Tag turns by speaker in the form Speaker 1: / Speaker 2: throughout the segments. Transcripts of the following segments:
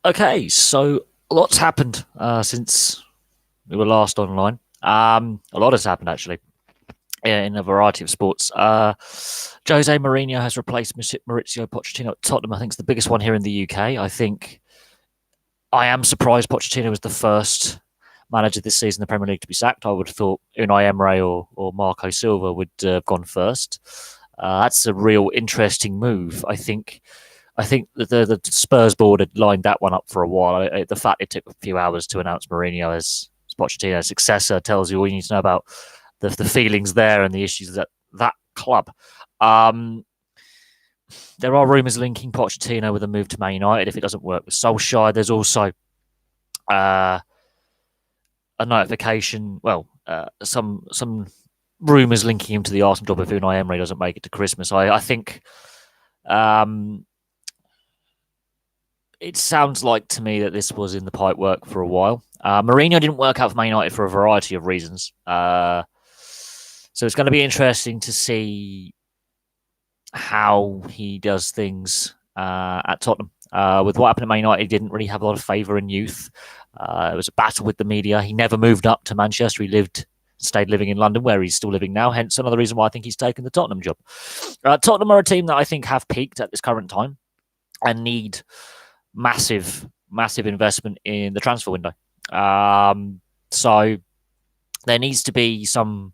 Speaker 1: Okay, so a lot's happened since we were last online. A lot has happened actually in a variety of sports. Jose Mourinho has replaced Maurizio Pochettino at Tottenham. I think it's the biggest one here in the UK. I think I am surprised Pochettino was the first manager this season in the Premier League to be sacked. I would have thought Unai Emery or Marco Silva would have gone first. That's a real interesting move. I think the Spurs board had lined that one up for a while. The fact it took a few hours to announce Mourinho as Pochettino's successor tells you all you need to know about the feelings there and the issues at that club. Um, there are rumours linking Pochettino with a move to Man United if it doesn't work with Solskjaer. There's also uh, a notification, some rumours linking him to the Arsenal job if Unai Emery doesn't make it to Christmas. I think um, it sounds like to me that this was in the pipe work for a while. Mourinho didn't work out for Man United for a variety of reasons. So it's going to be interesting to see how he does things at Tottenham. With what happened at Man United, he didn't really have a lot of favour in youth. It was a battle with the media. He never moved up to Manchester. He stayed living in London, where he's still living now. Hence another reason why I think he's taken the Tottenham job. Tottenham are a team that I think have peaked at this current time and need massive investment in the transfer window. So there needs to be some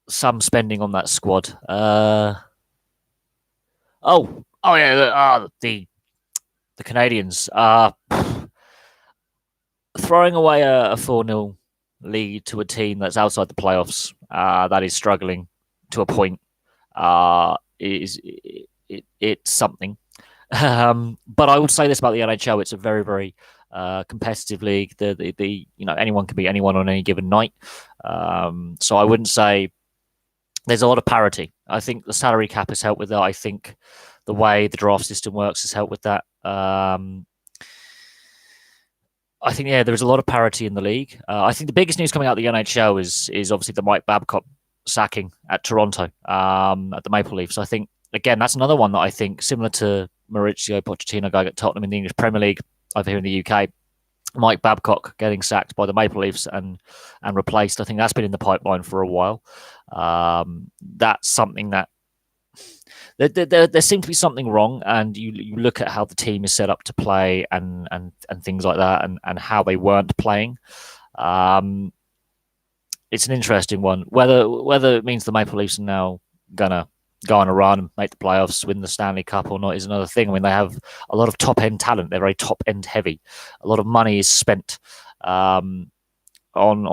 Speaker 1: spending on that squad. Oh yeah, the Canadians throwing away a 4-0 lead to a team that's outside the playoffs, that is struggling to a point. It's something. But I would say this about the NHL: it's a very competitive league. The anyone can beat anyone on any given night. So I wouldn't say there's a lot of parity. I think the salary cap has helped with that. I think the way the draft system works has helped with that. I think there's a lot of parity in the league. I think the biggest news coming out of the NHL is obviously the Mike Babcock sacking at Toronto at the Maple Leafs. I think again that's another one that I think similar to Maurizio Pochettino going at Tottenham in the English Premier League over here in the UK. Mike Babcock getting sacked by the Maple Leafs and replaced. I think that's been in the pipeline for a while. That's something that there seemed to be something wrong, and you look at how the team is set up to play and things like that, and how they weren't playing. It's an interesting one. Whether it means the Maple Leafs are now gonna go on a run and make the playoffs, win the Stanley Cup or not is another thing. I mean, they have a lot of top end talent. They're very top end heavy. A lot of money is spent on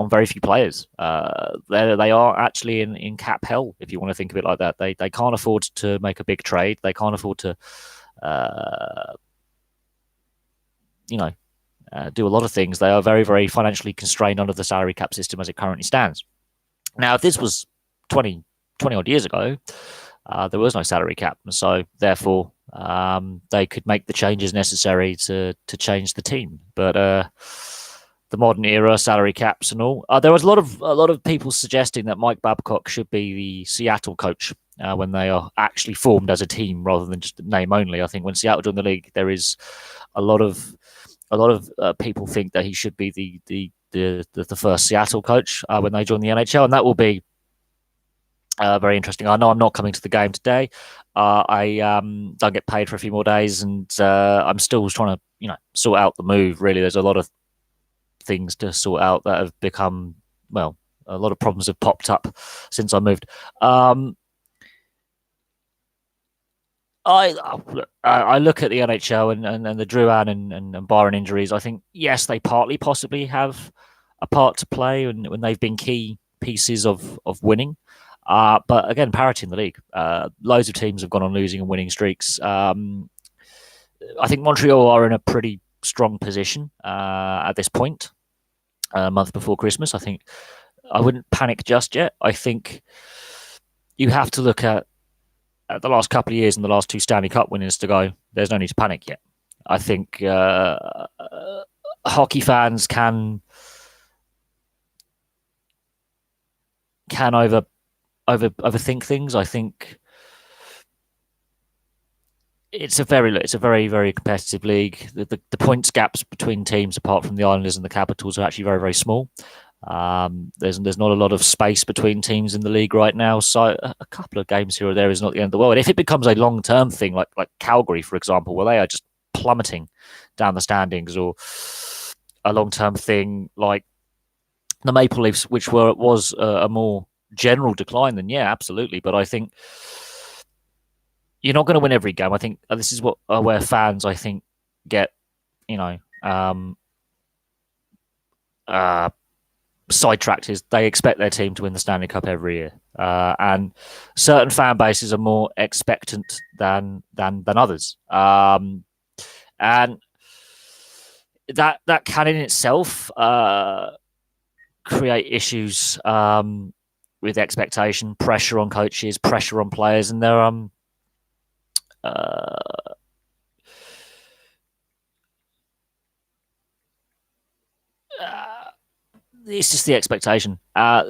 Speaker 1: very few players. They are actually in cap hell, if you want to think of it like that. They can't afford to make a big trade. They can't afford to, do a lot of things. They are very financially constrained under the salary cap system as it currently stands. Now, if this was 20 odd years ago, there was no salary cap, and so therefore they could make the changes necessary to change the team. But the modern era, salary caps and all, there was a lot of people suggesting that Mike Babcock should be the Seattle coach when they are actually formed as a team rather than just name only. I think when Seattle joined the league, there is a lot of people think that he should be the first Seattle coach when they join the NHL, and that will be very interesting. I know I'm not coming to the game today. I don't get paid for a few more days, and I'm still trying to sort out the move. Really, there's a lot of things to sort out that have become a lot of problems have popped up since I moved. I look at the NHL and the Drouin and Byron injuries. I think yes, they possibly have a part to play when they've been key pieces of winning. But again, parity in the league. Loads of teams have gone on losing and winning streaks. I think Montreal are in a pretty strong position at this point, a month before Christmas. I think I wouldn't panic just yet. I think you have to look at the last couple of years and the last two Stanley Cup winners to go. There's no need to panic yet. I think hockey fans can overthink things. I think it's a very very competitive league. The points gaps between teams, apart from the Islanders and the Capitals, are actually very very small. There's not a lot of space between teams in the league right now, so a couple of games here or there is not the end of the world. If it becomes a long term thing, like Calgary, for example, where they are just plummeting down the standings, or a long term thing like the Maple Leafs, which was a more general decline, then yeah, absolutely. But I think you're not going to win every game. I think this is what where fans, I think, get you know uh, sidetracked, is they expect their team to win the Stanley Cup every year, and certain fan bases are more expectant than others, and that can in itself create issues with expectation, pressure on coaches, pressure on players, and there uh, it's just the expectation.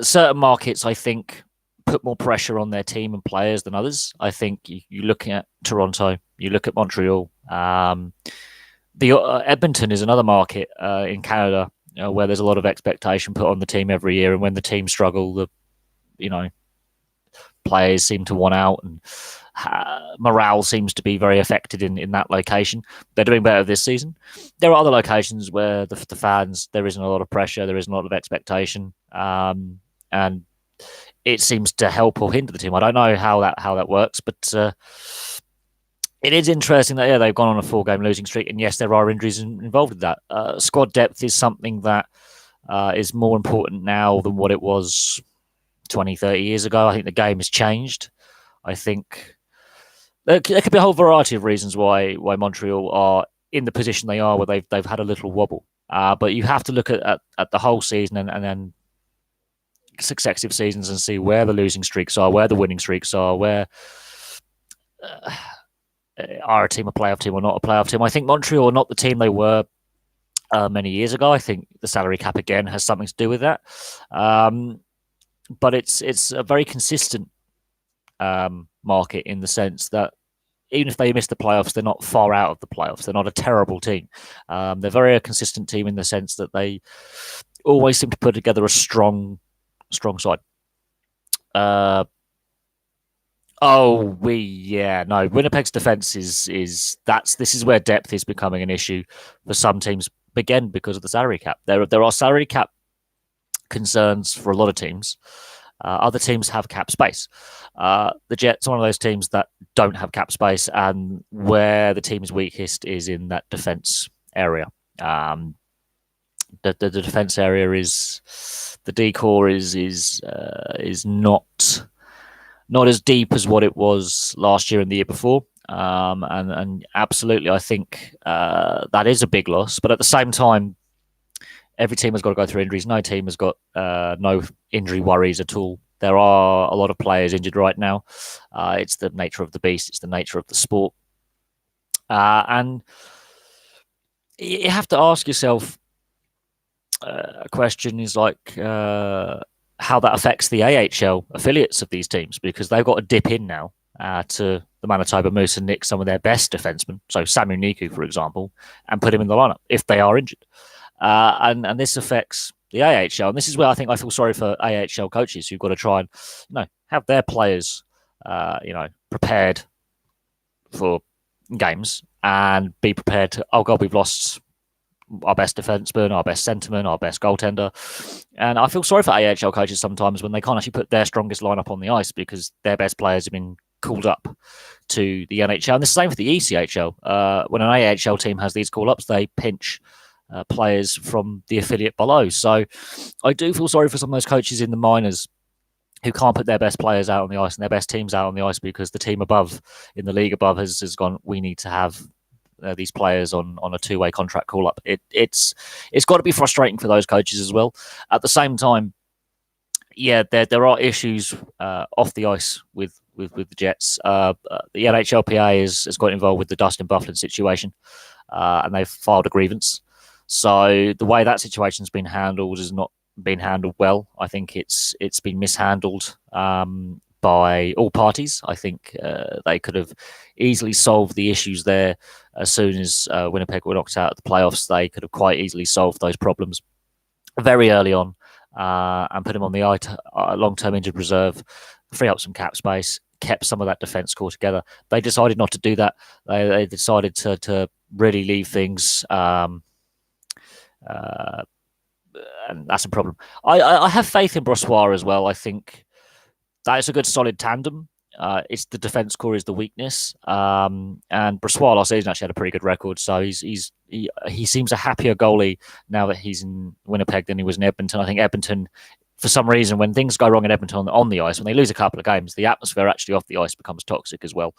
Speaker 1: Certain markets, I think, put more pressure on their team and players than others. I think you look at Toronto, you look at Montreal. The Edmonton is another market in Canada where there's a lot of expectation put on the team every year, and when the team struggle, the players seem to want out, and morale seems to be very affected in that location. They're doing better this season. There are other locations where the fans, there isn't a lot of pressure, there isn't a lot of expectation, and it seems to help or hinder the team. I don't know how that works, but it is interesting that they've gone on a 4-game losing streak, and yes, there are injuries involved in that. Squad depth is something that is more important now than what it was 20, 30 years ago. I think the game has changed. I think there could be a whole variety of reasons why Montreal are in the position they are, where they've had a little wobble. But you have to look at the whole season and then successive seasons and see where the losing streaks are, where the winning streaks are, where are a team a playoff team or not a playoff team. I think Montreal are not the team they were many years ago. I think the salary cap again has something to do with that. But it's a very consistent market in the sense that even if they miss the playoffs, they're not far out of the playoffs. They're not a terrible team. They're very a consistent team in the sense that they always seem to put together a strong side. Winnipeg's defense is this is where depth is becoming an issue for some teams, again because of the salary cap. There are salary cap concerns for a lot of teams. Other teams have cap space. The Jets are one of those teams that don't have cap space, and where the team is weakest is in that defense area. The defense area is the decor is not as deep as what it was last year and the year before. And absolutely, I think that is a big loss. But at the same time, every team has got to go through injuries. No team has got no injury worries at all. There are a lot of players injured right now. It's the nature of the beast. It's the nature of the sport. And you have to ask yourself a question is like how that affects the AHL affiliates of these teams, because they've got to dip in now to the Manitoba Moose and nick some of their best defensemen, so Samu Niku, for example, and put him in the lineup if they are injured. And this affects the AHL. And this is where I think I feel sorry for AHL coaches who've got to try and have their players prepared for games and be prepared to, oh God, we've lost our best defenseman, our best centerman, our best goaltender. And I feel sorry for AHL coaches sometimes when they can't actually put their strongest lineup on the ice because their best players have been called up to the NHL. And the same for the ECHL. When an AHL team has these call-ups, they pinch players from the affiliate below. So I do feel sorry for some of those coaches in the minors who can't put their best players out on the ice and their best teams out on the ice because the team above, in the league above, has gone, we need to have these players on a two-way contract call-up. It's got to be frustrating for those coaches as well. At the same time, yeah, there are issues off the ice with the Jets. The NHLPA has got involved with the Dustin Byfuglien situation, and they've filed a grievance. So the way that situation's been handled has not been handled well. I think it's been mishandled by all parties. I think they could have easily solved the issues there as soon as Winnipeg were knocked out of the playoffs. They could have quite easily solved those problems very early on and put him on the long-term injured reserve, free up some cap space, kept some of that defence core together. They decided not to do that. They decided to really leave things, and that's a problem. I have faith in Brossoit as well. I think that is a good solid tandem. It's the defence core is the weakness, and Brossoit last season actually had a pretty good record. So he seems a happier goalie now that he's in Winnipeg than he was in Edmonton. I think Edmonton, for some reason, when things go wrong in Edmonton on the ice, when they lose a couple of games, the atmosphere actually off the ice becomes toxic as well.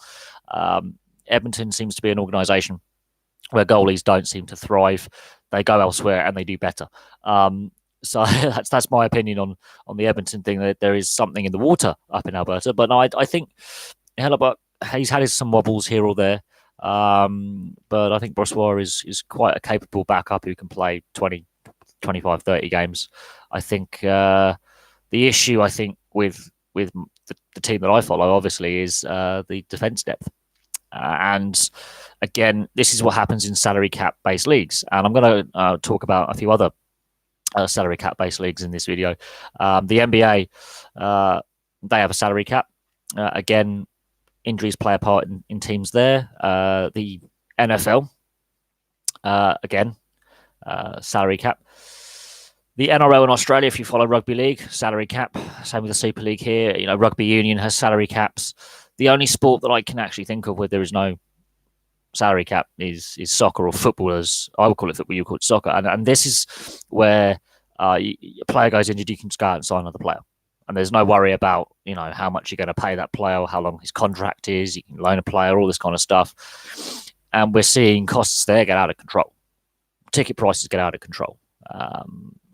Speaker 1: Edmonton seems to be an organisation where goalies don't seem to thrive. They go elsewhere and they do better. So that's my opinion on the Edmonton thing. That there is something in the water up in Alberta, but no, I think Hellebuyck, he's had some wobbles here or there, but I think Brossoit is quite a capable backup who can play 20, 25, 30 games. I think the issue I think with the team that I follow obviously is the defence depth, and again, this is what happens in salary cap based leagues, and I'm going to talk about a few other salary cap based leagues in this video. The NBA, they have a salary cap. Again, injuries play a part in teams there. The NFL, again, salary cap. The NRL in Australia, if you follow rugby league, salary cap. Same with the Super League here. You know, rugby union has salary caps. The only sport that I can actually think of where there is no salary cap is soccer or football, as I would call it football, you call it soccer. And this is where a player goes injured, you can just go out and sign another player. And there's no worry about, you know, how much you're going to pay that player or how long his contract is. You can loan a player, all this kind of stuff. And we're seeing costs there get out of control. Ticket prices get out of control.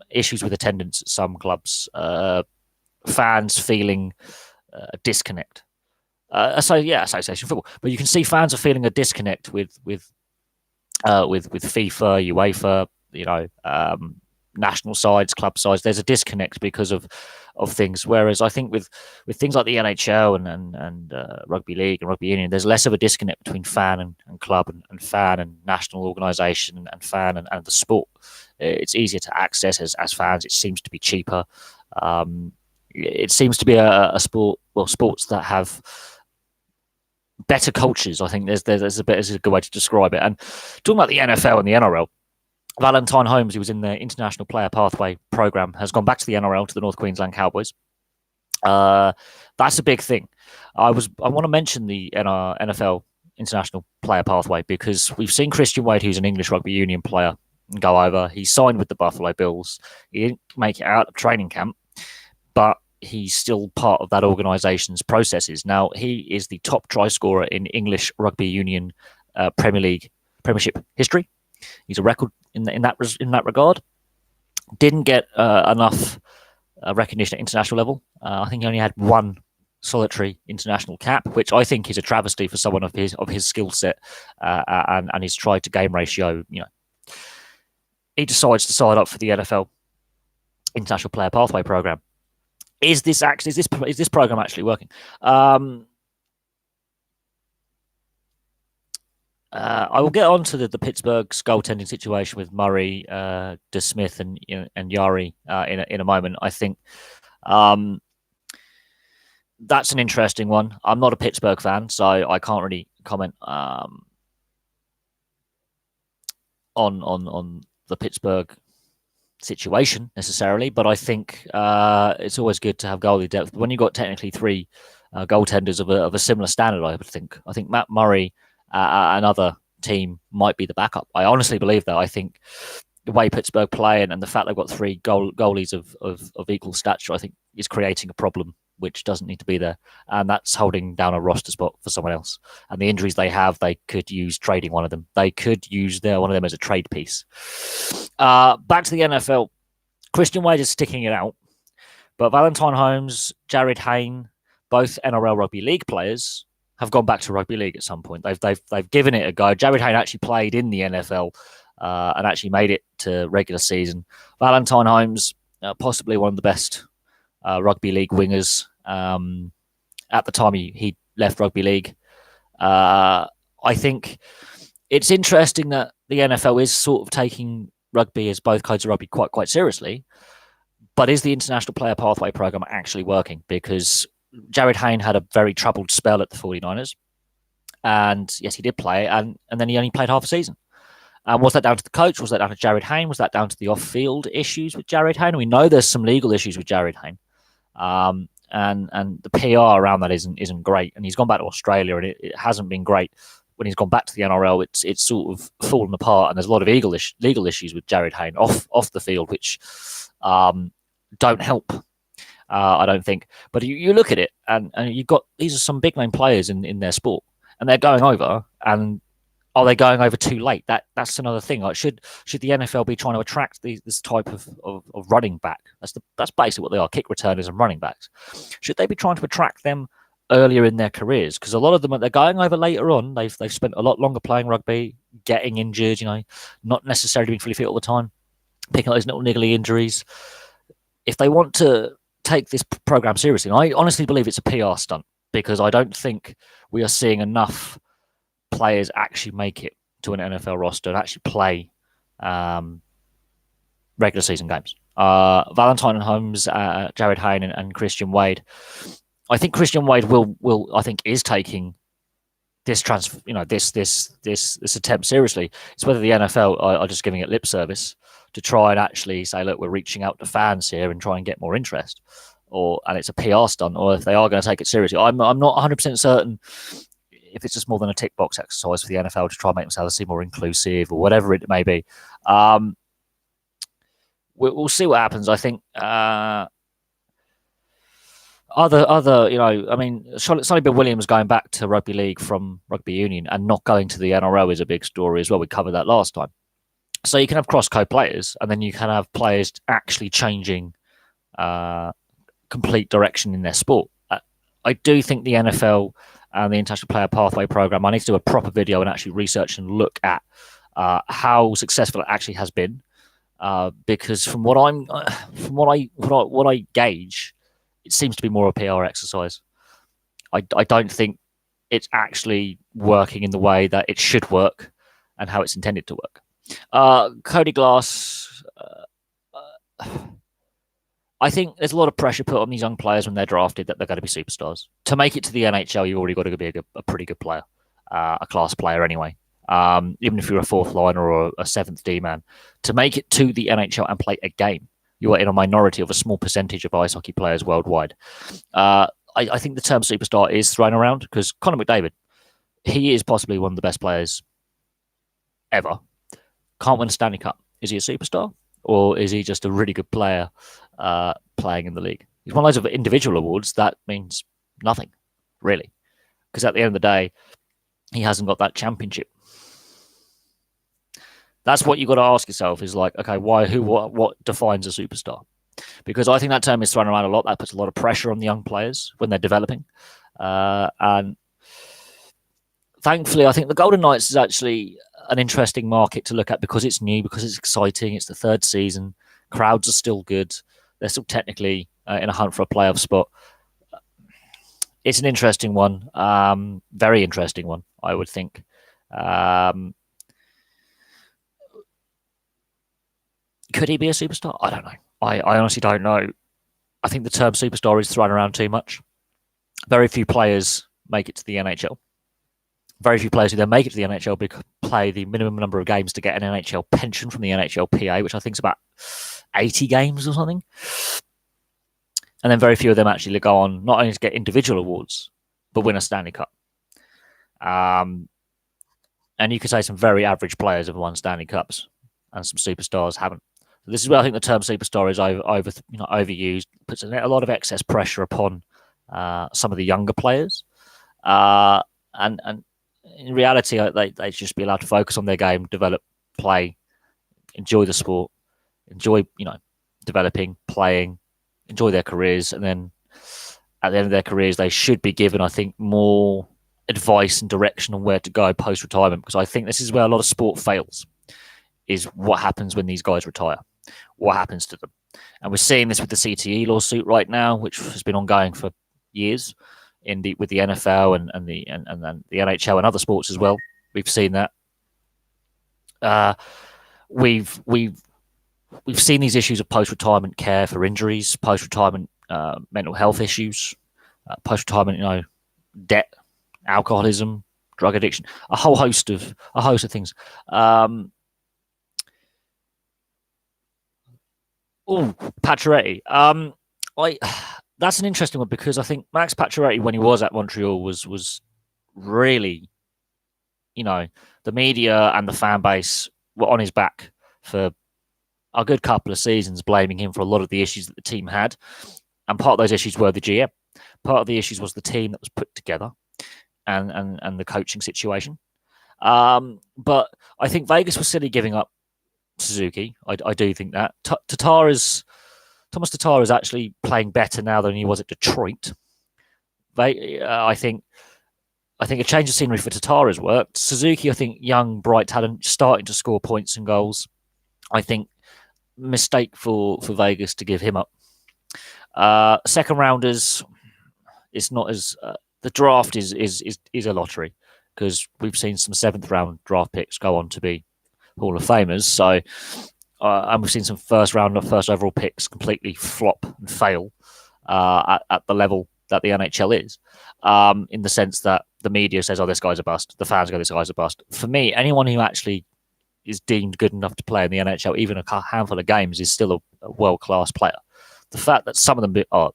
Speaker 1: Issues with attendance at some clubs. Fans feeling a disconnect. Association football. But you can see fans are feeling a disconnect with FIFA, UEFA, you know, national sides, club sides. There's a disconnect because of things. Whereas I think with things like the NHL and rugby league and rugby union, there's less of a disconnect between fan and club and fan and national organisation and fan and the sport. It's easier to access as fans. It seems to be cheaper. It seems to be a sport. Well, sports that have better cultures. I think there's a good way to describe it. And talking about the NFL and the NRL, Valentine Holmes, who was in the International Player Pathway program, has gone back to the NRL, to the North Queensland Cowboys. That's a big thing. I want to mention the NFL International Player Pathway because we've seen Christian Wade, who's an English rugby union player, go over. He signed with the Buffalo Bills. He didn't make it out of training camp, but he's still part of that organisation's processes. Now, he is the top try scorer in English rugby union Premiership history. He's a record in that regard. Didn't get enough recognition at international level. I think he only had one solitary international cap, which I think is a travesty for someone of his skill set and his try to game ratio. You know, he decides to sign up for the NFL International Player Pathway program. Is this program actually working? I will get on to the Pittsburgh's goaltending situation with Murray, DeSmith, and Yari in a moment. I think that's an interesting one. I'm not a Pittsburgh fan, so I can't really comment on the Pittsburgh situation necessarily, but I think it's always good to have goalie depth. When you've got technically three goaltenders of a similar standard, I think Matt Murray, another team, might be the backup. I honestly believe that. I think the way Pittsburgh play and the fact they've got three goalies of equal stature, I think, is creating a problem which doesn't need to be there, and that's holding down a roster spot for someone else. And the injuries they have, they could use trading one of them. They could use one of them as a trade piece. Back to the NFL. Christian Wade is sticking it out, but Valentine Holmes, Jared Hayne, both NRL Rugby League players, have gone back to rugby league at some point. They've given it a go. Jared Hayne actually played in the NFL and actually made it to regular season. Valentine Holmes, possibly one of the best rugby league wingers at the time he left rugby league. I think it's interesting that the NFL is sort of taking rugby, as both codes of rugby, quite seriously. But is the International Player Pathway Program actually working? Because Jared Hayne had a very troubled spell at the 49ers. And yes, he did play, and then he only played half a season. Was that down to the coach? Was that down to Jared Hayne? Was that down to the off-field issues with Jared Hayne? We know there's some legal issues with Jared Hayne. And the PR around that isn't great. And he's gone back to Australia, and it hasn't been great. When he's gone back to the NRL, it's sort of fallen apart, and there's a lot of legal issues with Jared Hayne off the field, which don't help. I don't think. But you look at it, and you've got these are some big name players in their sport, and they're going over. And are they going over too late? That's another thing. Like, should the NFL be trying to attract this type of running back? That's basically what they are: kick returners and running backs. Should they be trying to attract them earlier in their careers? Because a lot of them, they're going over later on. They've spent a lot longer playing rugby, getting injured. Not necessarily being fully fit all the time, picking up those little niggly injuries. If they want to take this program seriously, I honestly believe it's a PR stunt, because I don't think we are seeing enough players actually make it to an NFL roster and actually play regular season games. Valentine and Holmes, Jared Hayne, and Christian Wade. I think Christian Wade is taking this this attempt seriously. It's whether the NFL are just giving it lip service to try and actually say, look, we're reaching out to fans here and try and get more interest, and it's a PR stunt, or if they are going to take it seriously. I'm not 100% certain if it's just more than a tick box exercise for the NFL to try and make themselves seem more inclusive or whatever it may be. We'll see what happens. I think Sonny Bill Williams going back to rugby league from rugby union and not going to the NRL is a big story as well. We covered that last time. So you can have cross-code players, and then you can have players actually changing complete direction in their sport. I do think the NFL and the International Player Pathway Program, I need to do a proper video and actually research and look at how successful it actually has been. Because from what I gauge, it seems to be more a PR exercise. I don't think it's actually working in the way that it should work and how it's intended to work. Cody Glass, I think there's a lot of pressure put on these young players when they're drafted that they're going to be superstars. To make it to the NHL, you've already got to be a pretty good player, a class player anyway. Even if you're a fourth liner or a seventh D man, to make it to the NHL and play a game, you are in a minority of a small percentage of ice hockey players worldwide. I think the term superstar is thrown around because Connor McDavid, he is possibly one of the best players ever. Can't win a Stanley Cup. Is he a superstar, or is he just a really good player playing in the league? He's one of those individual awards that means nothing, really, because at the end of the day, he hasn't got that championship. That's what you've got to ask yourself is like, okay, why, who, what defines a superstar? Because I think that term is thrown around a lot. That puts a lot of pressure on the young players when they're developing. And thankfully, I think the Golden Knights is actually an interesting market to look at because it's new, because it's exciting. It's the third season. Crowds are still good. They're still technically in a hunt for a playoff spot. It's an interesting one. Very interesting one, I would think. Could he be a superstar? I don't know. I honestly don't know. I think the term superstar is thrown around too much. Very few players make it to the NHL. Very few players who then make it to the NHL play the minimum number of games to get an NHL pension from the NHLPA, which I think is about 80 games or something. And then very few of them actually go on not only to get individual awards, but win a Stanley Cup. And you could say some very average players have won Stanley Cups, and some superstars haven't. So this is where I think the term superstar is overused, puts a lot of excess pressure upon some of the younger players. And in reality, they should just be allowed to focus on their game, develop, play, enjoy the sport, enjoy developing, playing, enjoy their careers, and then at the end of their careers, they should be given, I think, more advice and direction on where to go post-retirement, because I think this is where a lot of sport fails, is what happens when these guys retire. What happens to them? And we're seeing this with the CTE lawsuit right now, which has been ongoing for years. with the NFL and the NHL and other sports as well. We've seen that. We've seen these issues of post-retirement care for injuries, post-retirement mental health issues, post-retirement, debt, alcoholism, drug addiction, a host of things. Pacioretty. That's an interesting one because I think Max Pacioretty, when he was at Montreal, was really, the media and the fan base were on his back for a good couple of seasons, blaming him for a lot of the issues that the team had. And part of those issues were the GM. Part of the issues was the team that was put together and the coaching situation. But I think Vegas was silly giving up Suzuki. I do think that. Thomas Tatar is actually playing better now than he was at Detroit. I think a change of scenery for Tatar has worked. Suzuki, I think, young, bright talent, starting to score points and goals. I think mistake for Vegas to give him up. Second rounders, it's not as the draft is a lottery because we've seen some 7th round draft picks go on to be Hall of Famers. So. And we've seen some first overall picks completely flop and fail at the level that the NHL is, in the sense that the media says, "Oh, this guy's a bust." The fans go, "This guy's a bust." For me, anyone who actually is deemed good enough to play in the NHL, even a handful of games, is still a world-class player. The fact that some of them are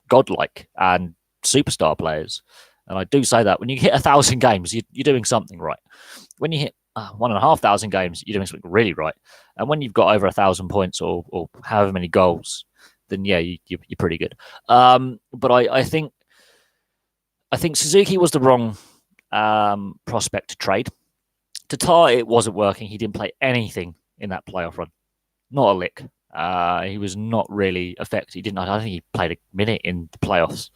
Speaker 1: godlike and superstar players, and I do say that when you hit 1,000 games, you're doing something right. When you hit 1,500 games, you're doing something really right. And when you've got over 1,000 points or however many goals, then yeah, you're pretty good. But I think Suzuki was the wrong prospect to trade. Tatar, it wasn't working. He didn't play anything in that playoff run, not a lick. He was not really effective. I think he played a minute in the playoffs.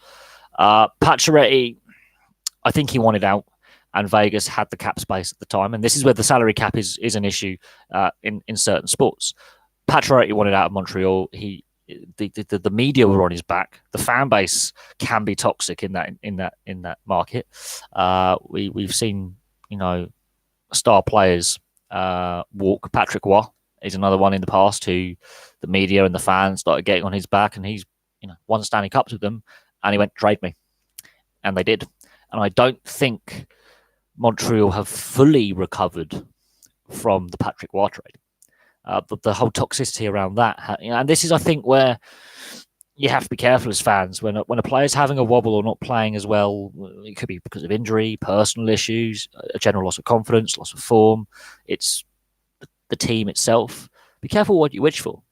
Speaker 1: Pacioretty, I think he wanted out. And Vegas had the cap space at the time. And this is where the salary cap is an issue in certain sports. Pacioretty wanted out of Montreal. The media were on his back. The fan base can be toxic in that market. We've seen, star players walk. Patrick Roy is another one in the past who the media and the fans started getting on his back, and he's won Stanley Cups with them, and he went, "Trade me," and they did. And I don't think Montreal have fully recovered from the Patrick Roy trade. The whole toxicity around that, and this is, I think, where you have to be careful as fans when a player's having a wobble or not playing as well. It could be because of injury, personal issues, a general loss of confidence, loss of form. It's the team itself. Be careful what you wish for,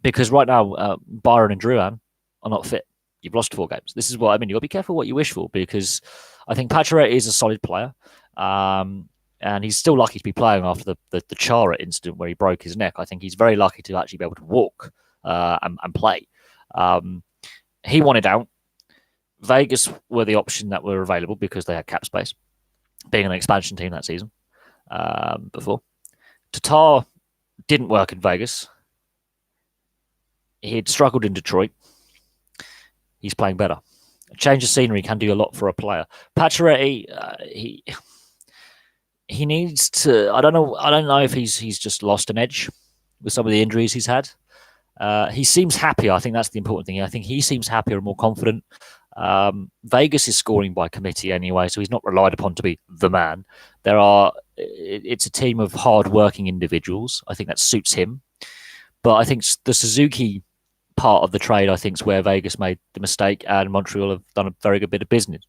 Speaker 1: because right now Byron and Drouin are not fit. You've lost 4 games. This is what I mean. You've got to be careful what you wish for, because I think Pacioretty is a solid player, and he's still lucky to be playing after the Chara incident where he broke his neck. I think he's very lucky to actually be able to walk and play. He wanted out. Vegas were the option that were available because they had cap space, being an expansion team that season before. Tatar didn't work in Vegas. He had struggled in Detroit. He's playing better. A change of scenery can do a lot for a player. Pacioretty, he needs to. I don't know if he's just lost an edge with some of the injuries he's had. He seems happier. I think that's the important thing. I think he seems happier and more confident. Vegas is scoring by committee anyway, so he's not relied upon to be the man. It's a team of hard-working individuals. I think that suits him. But I think the Suzuki part of the trade, I think, is where Vegas made the mistake, and Montreal have done a very good bit of business.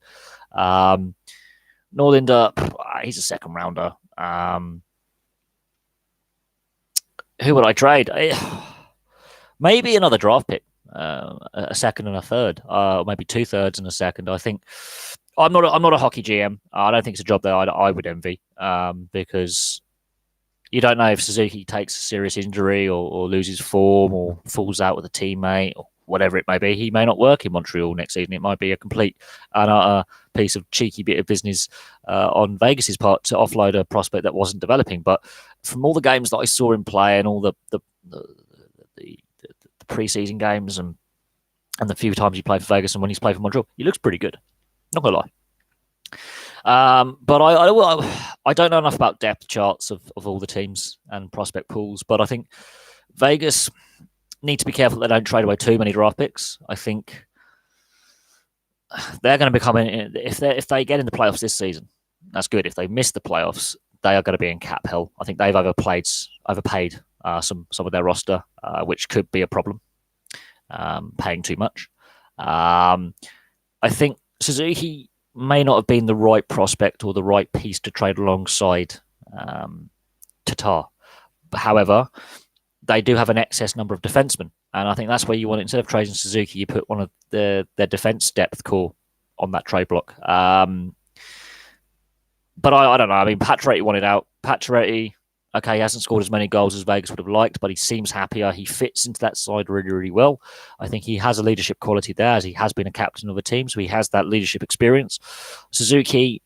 Speaker 1: Norlinder, he's a second rounder. Who would I trade? Maybe another draft pick, a second and a third, maybe 2 thirds and a second. I think I'm not a hockey GM. I don't think it's a job that I would envy, because you don't know if Suzuki takes a serious injury or loses form or falls out with a teammate or whatever it may be. He may not work in Montreal next season. It might be a complete and utter piece of cheeky bit of business on Vegas's part to offload a prospect that wasn't developing. But from all the games that I saw him play and all the preseason games and And the few times he played for Vegas and when he's played for Montreal, he looks pretty good. Not gonna lie. But I don't know enough about depth charts of all the teams and prospect pools. But I think Vegas need to be careful they don't trade away too many draft picks. I think they're going to become if they get in the playoffs this season, that's good. If they miss the playoffs, they are going to be in cap hell. I think they've overpaid some of their roster, which could be a problem. Paying too much. I think Suzuki may not have been the right prospect or the right piece to trade alongside Tatar. However, they do have an excess number of defensemen, and I think that's where you want it. Instead of trading Suzuki, you put one of their defense depth core on that trade block. But I don't know. I mean, Pacioretty wanted out. Pacioretty, okay, he hasn't scored as many goals as Vegas would have liked, but he seems happier. He fits into that side really, really well. I think he has a leadership quality there, as he has been a captain of a team, so he has that leadership experience. Suzuki,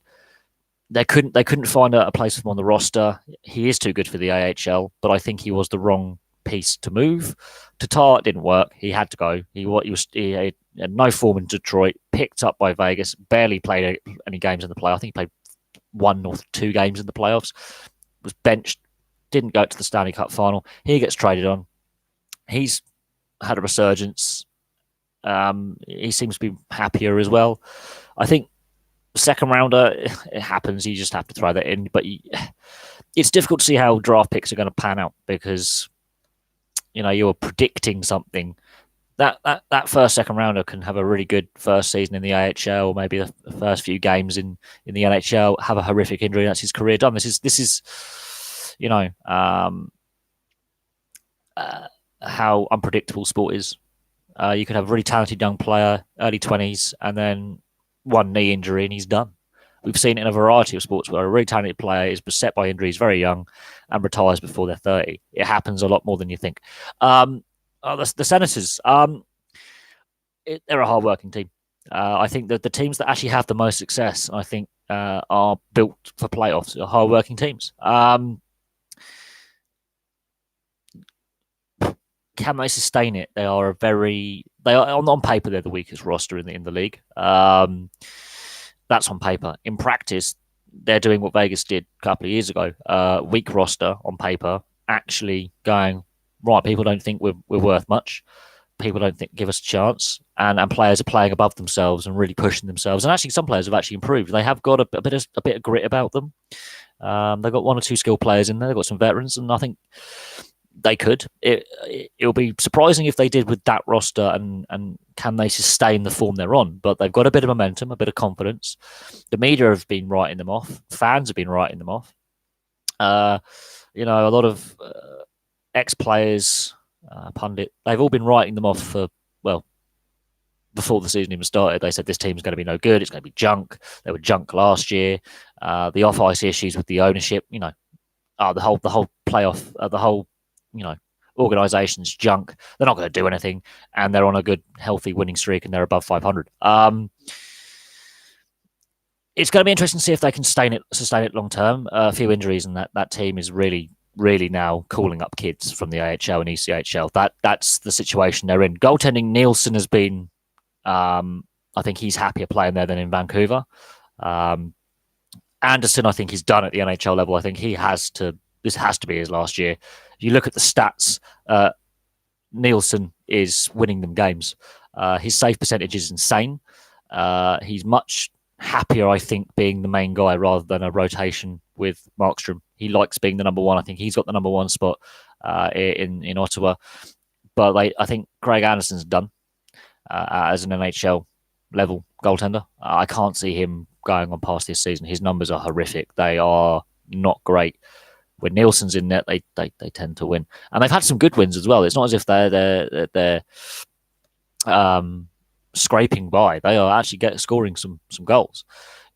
Speaker 1: they couldn't find a place for him on the roster. He is too good for the AHL, but I think he was the wrong piece to move. Tatar, it didn't work. He had to go. He had no form in Detroit, picked up by Vegas, barely played any games in the play. I think he played 1 or 2 games in the playoffs, was benched, didn't go to the Stanley Cup final. He gets traded on. He's had a resurgence. He seems to be happier as well. I think second rounder, it happens. You just have to throw that in. But it's difficult to see how draft picks are going to pan out because you're predicting something. That first second rounder can have a really good first season in the AHL, or maybe the first few games in the NHL, have a horrific injury, and that's his career done. This is how unpredictable sport is. You could have a really talented young player, early 20s, and then one knee injury and he's done. We've seen it in a variety of sports where a really talented player is beset by injuries very young and retires before they're 30. It happens a lot more than you think. The Senators, they're a hard-working team. I think that the teams that actually have the most success, I think, are built for playoffs, are hard-working teams. Can they sustain it? They are on paper, they're the weakest roster in the league. That's on paper. In practice, they're doing what Vegas did a couple of years ago. Weak roster on paper, actually going, right, people don't think we're worth much. People don't give us a chance. And players are playing above themselves and really pushing themselves. And actually, some players have actually improved. They have got a bit of grit about them. They've got 1 or 2 skilled players in there. They've got some veterans, and I think they could. It'll be surprising if they did with that roster, and can they sustain the form they're on? But they've got a bit of momentum, a bit of confidence. The media have been writing them off. Fans have been writing them off. A lot of ex-players, pundit, they've all been writing them off before the season even started. They said this team's going to be no good. It's going to be junk. They were junk last year. The off-ice issues with the ownership, the whole playoff, the whole organization's junk. They're not going to do anything, and they're on a good, healthy winning streak, and they're above 500. It's going to be interesting to see if they can sustain it long term. A few injuries, and that team is really, really now calling up kids from the AHL and ECHL. That's the situation they're in. Goaltending, Nielsen has been, I think he's happier playing there than in Vancouver. Anderson, I think he's done at the NHL level. I think this has to be his last year. If you look at the stats, Nielsen is winning them games. His save percentage is insane. He's much happier, I think, being the main guy rather than a rotation with Markstrom. He likes being the number one. I think he's got the number one spot in Ottawa. But I think Craig Anderson's done as an NHL level goaltender. I can't see him going on past this season. His numbers are horrific. They are not great. When Nielsen's in net, they tend to win, and they've had some good wins as well. It's not as if they're scraping by. They are actually scoring some goals.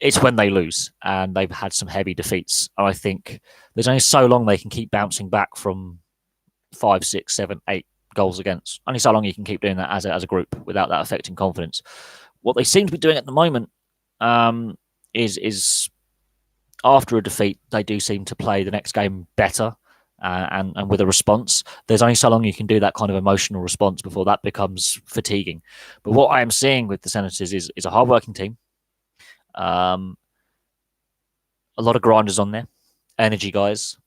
Speaker 1: It's when they lose, and they've had some heavy defeats. And I think there's only so long they can keep bouncing back from 5, 6, 7, 8 goals against. Only so long you can keep doing that as a group without that affecting confidence. What they seem to be doing at the moment is after a defeat, they do seem to play the next game better and with a response. There's only so long you can do that kind of emotional response before that becomes fatiguing. But what I am seeing with the Senators is a hardworking team. A lot of grinders on there, energy guys.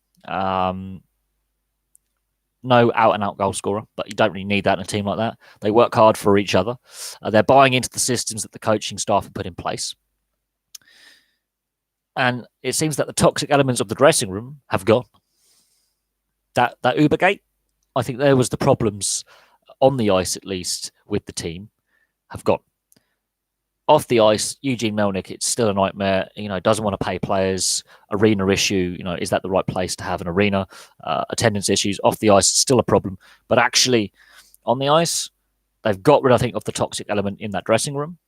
Speaker 1: No out and out goal scorer, but you don't really need that in a team like that. They work hard for each other. They're buying into the systems that the coaching staff have put in place. And it seems that the toxic elements of the dressing room have gone. That Ubergate, I think there was the problems on the ice, at least, with the team, have gone. Off the ice, Eugene Melnick, it's still a nightmare. Doesn't want to pay players. Arena issue. Is that the right place to have an arena? Attendance issues. Off the ice, it's still a problem. But actually, on the ice, they've got rid, I think, of the toxic element in that dressing room.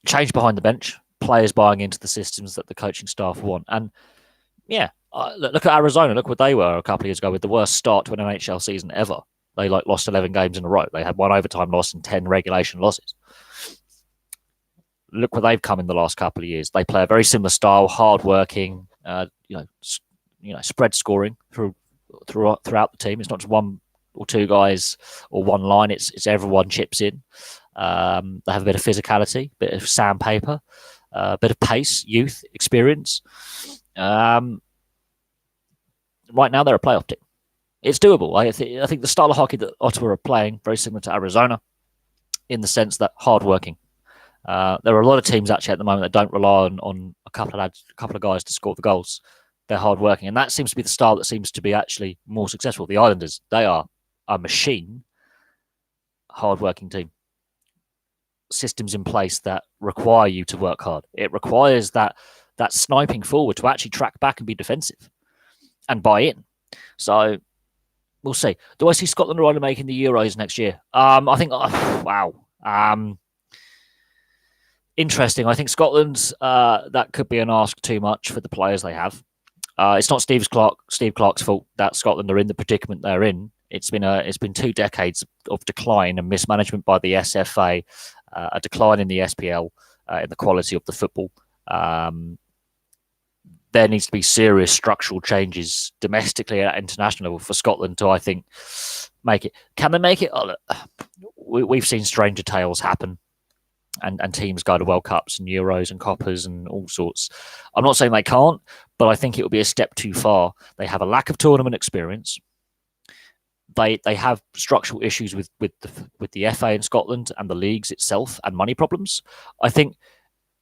Speaker 1: Change behind the bench. Players buying into the systems that the coaching staff want. And yeah, look at Arizona. Look what they were a couple of years ago with the worst start to an NHL season ever. They lost 11 games in a row. They had one overtime loss and 10 regulation losses. Look where they've come in the last couple of years. They play a very similar style, hard-working, spread scoring throughout the team. It's not just one or two guys or one line. It's everyone chips in. They have a bit of physicality, a bit of sandpaper, a bit of pace, youth, experience. Right now, they're a playoff team. It's doable. I think the style of hockey that Ottawa are playing very similar to Arizona, in the sense that hard-working. There are a lot of teams actually at the moment that don't rely on a couple of guys to score the goals. They're hardworking, and that seems to be the style that seems to be actually more successful. The Islanders, they are a machine, hardworking team. Systems in place that require you to work hard. It requires that sniping forward to actually track back and be defensive and buy in. So we'll see. Do I see Scotland or Ireland making the Euros next year? I think, wow. Interesting. I think Scotland, that could be an ask too much for the players they have. It's not Steve Clarke's fault that Scotland are in the predicament they're in. It's been 2 decades of decline and mismanagement by the SFA, a decline in the SPL, in the quality of the football. There needs to be serious structural changes domestically at international level for Scotland to, I think, make it. Can they make it? We've seen stranger tales happen. And teams go to World Cups and Euros and Coppers and all sorts. I'm not saying they can't, but I think it would be a step too far. They have a lack of tournament experience. They have structural issues with the FA in Scotland and the leagues itself and money problems. I think,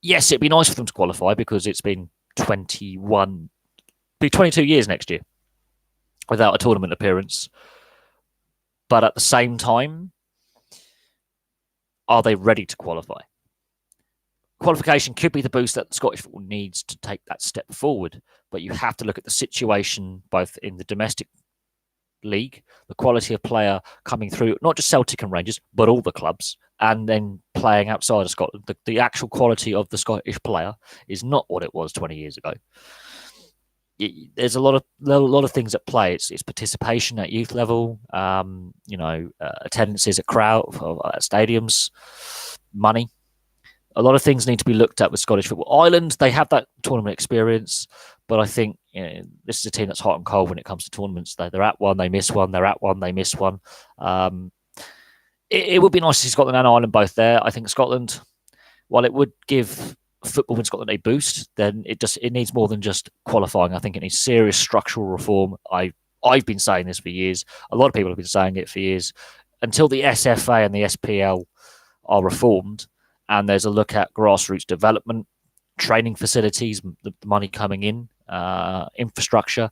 Speaker 1: yes, it'd be nice for them to qualify because it's been 22 years next year without a tournament appearance. But at the same time, are they ready to qualify? Qualification could be the boost that Scottish football needs to take that step forward, but you have to look at the situation both in the domestic league, the quality of player coming through, not just Celtic and Rangers, but all the clubs, and then playing outside of Scotland. The actual quality of the Scottish player is not what it was 20 years ago. There's a lot of things at play. It's participation at youth level, attendances at at stadiums, money. A lot of things need to be looked at with Scottish football. Ireland, they have that tournament experience, but I think this is a team that's hot and cold when it comes to tournaments. They're at one, they miss one. They're at one, they miss one. It would be nice to see Scotland and Ireland both there. I think Scotland, while it would give football in Scotland a boost, then it needs more than just qualifying. I think it needs serious structural reform. I've been saying this for years. A lot of people have been saying it for years. Until the SFA and the SPL are reformed, and there's a look at grassroots development, training facilities, the money coming in, infrastructure.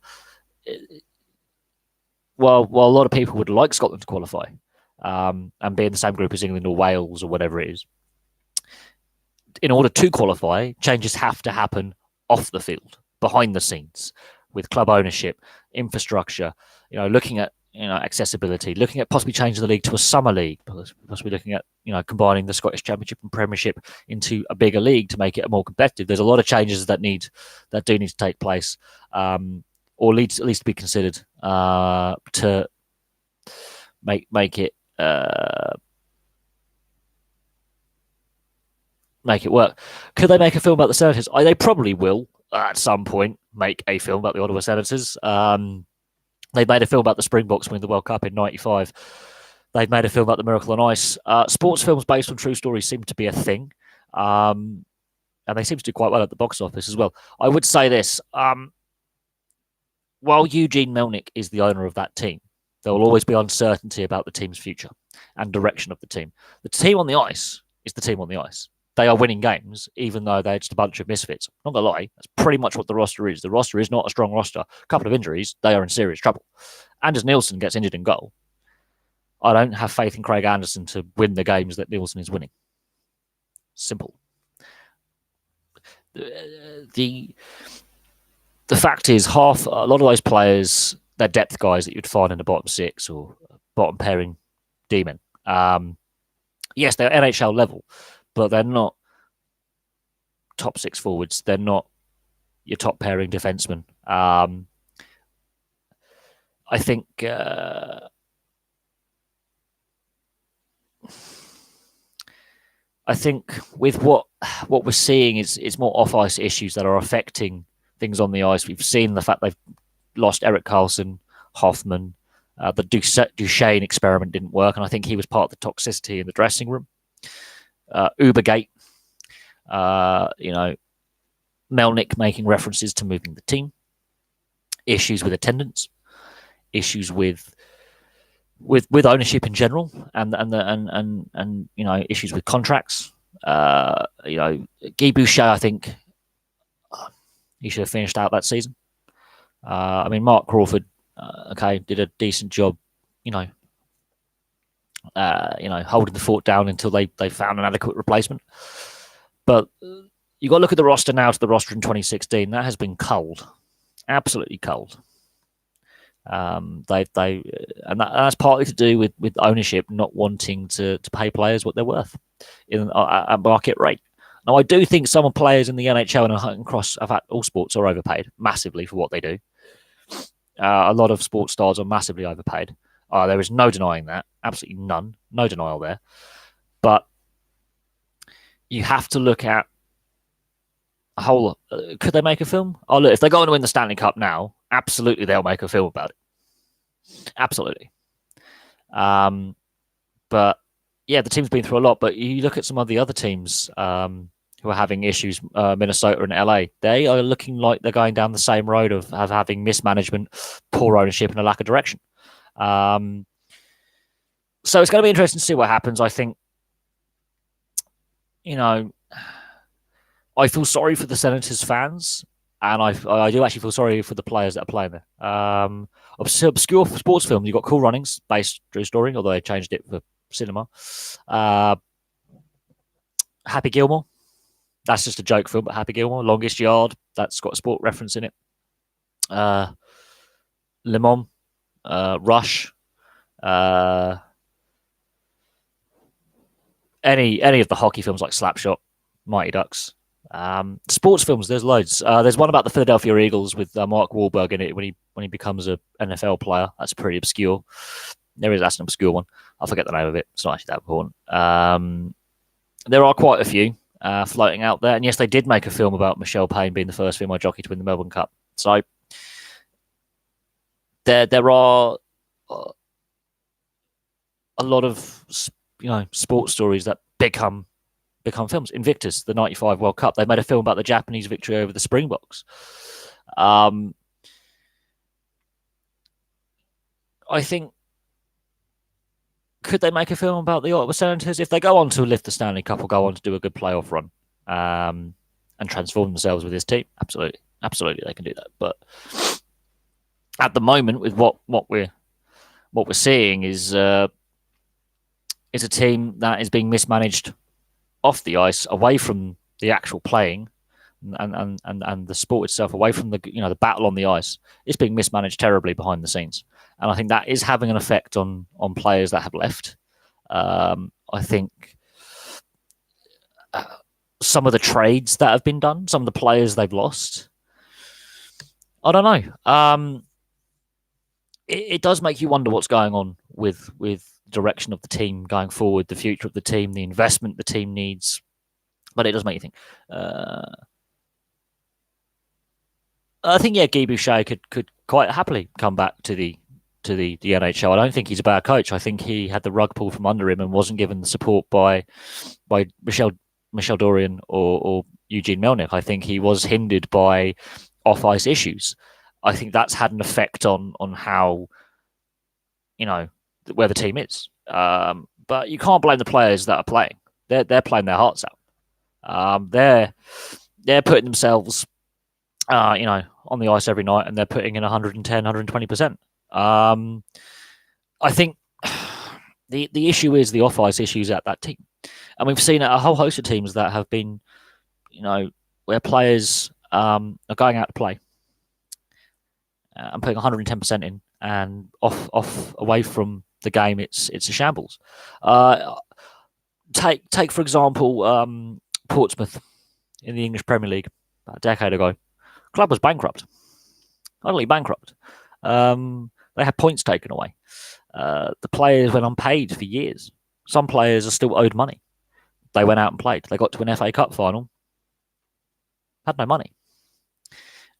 Speaker 1: While a lot of people would like Scotland to qualify and be in the same group as England or Wales or whatever it is, in order to qualify, changes have to happen off the field, behind the scenes, with club ownership, infrastructure, looking at accessibility, looking at possibly changing the league to a summer league, possibly looking at combining the Scottish Championship and Premiership into a bigger league to make it more competitive. There's a lot of changes that do need to take place, or at least to be considered to make it. Make it work. Could they make a film about the Senators? They probably will at some point make a film about the Ottawa Senators. They made a film about the Springboks winning the World Cup in '95. They've made a film about the Miracle on Ice. Sports films based on true stories seem to be a thing. And they seem to do quite well at the box office as well. I would say this. While Eugene Melnyk is the owner of that team, there will always be uncertainty about the team's future and direction of the team. The team on the ice is the team on the ice. They are winning games, even though they're just a bunch of misfits. Not gonna lie, that's pretty much what the roster is. The roster is not a strong roster. A couple of injuries, they are in serious trouble. Anders Nielsen gets injured in goal. I don't have faith in Craig Anderson to win the games that Nielsen is winning. Simple. The fact is, a lot of those players, they're depth guys that you'd find in the bottom six or bottom pairing D-men. Yes, they're NHL level, but they're not top six forwards. They're not your top pairing defensemen. I think with what we're seeing is more off ice issues that are affecting things on the ice. We've seen the fact they've lost Erik Karlsson, Hoffman. The Duchesne experiment didn't work, and I think he was part of the toxicity in the dressing room. Ubergate, Melnyk making references to moving the team, issues with attendance, issues with ownership in general, and issues with contracts. Guy Boucher, I think he should have finished out that season. Mark Crawford, did a decent job, holding the fort down until they found an adequate replacement. But you got to look at the roster now to the roster in 2016. That has been cold, absolutely cold. And that's partly to do with ownership not wanting to pay players what they're worth at market rate. Now, I do think some players in the NHL and across all sports are overpaid massively for what they do. A lot of sports stars are massively overpaid. There is no denying that. Absolutely none. No denial there. But you have to look at a whole... could they make a film? Oh, look, if they're going to win the Stanley Cup now, absolutely they'll make a film about it. Absolutely. But, yeah, the team's been through a lot. But you look at some of the other teams who are having issues, Minnesota and LA, they are looking like they're going down the same road of having mismanagement, poor ownership, and a lack of direction. So it's going to be interesting to see what happens. I think, I feel sorry for the Senators fans, and I do actually feel sorry for the players that are playing there. Obscure sports film, you've got Cool Runnings, based true story, although they changed it for cinema. Happy Gilmore, that's just a joke film, but Happy Gilmore. Longest Yard, that's got a sport reference in it. Le Mans, Rush, any of the hockey films like Slapshot, Mighty Ducks. Sports films, there's loads. There's one about the Philadelphia Eagles with Mark Wahlberg in it when he becomes an NFL player. That's pretty obscure. That's an obscure one. I forget the name of it. It's not actually that important. There are quite a few floating out there. And yes, they did make a film about Michelle Payne being the first female jockey to win the Melbourne Cup. So there are a lot of sports stories that become films. Invictus, the '95 World Cup, they made a film about the Japanese victory over the Springboks. I think, could they make a film about the Ottawa Senators if they go on to lift the Stanley Cup or go on to do a good playoff run and transform themselves with this team? Absolutely, they can do that. But at the moment, with what we're seeing is a team that is being mismanaged off the ice, away from the actual playing and the sport itself, away from the battle on the ice. It's being mismanaged terribly behind the scenes, and I think that is having an effect on players that have left. I think some of the trades that have been done, some of the players they've lost, I don't know. It does make you wonder what's going on with direction of the team going forward, the future of the team, the investment the team needs. But it does make you think. I think, Guy Boucher could quite happily come back to the to the NHL. I don't think he's a bad coach. I think he had the rug pulled from under him and wasn't given the support by Michel Dorian or Eugene Melnyk. I think he was hindered by off ice issues. I think that's had an effect on how, you know, where the team is. But you can't blame the players that are playing. They're playing their hearts out. They're putting themselves, on the ice every night, and they're putting in 110, 120%. I think the issue is the off ice issues at that team, and we've seen a whole host of teams that have been, where players are going out to play and putting 110% in, and off away from the game, it's a shambles. Take for example, Portsmouth in the English Premier League about a decade ago. Club was bankrupt, utterly bankrupt. They had points taken away. The players went unpaid for years. Some players are still owed money. They went out and played. They got to an FA Cup final, had no money.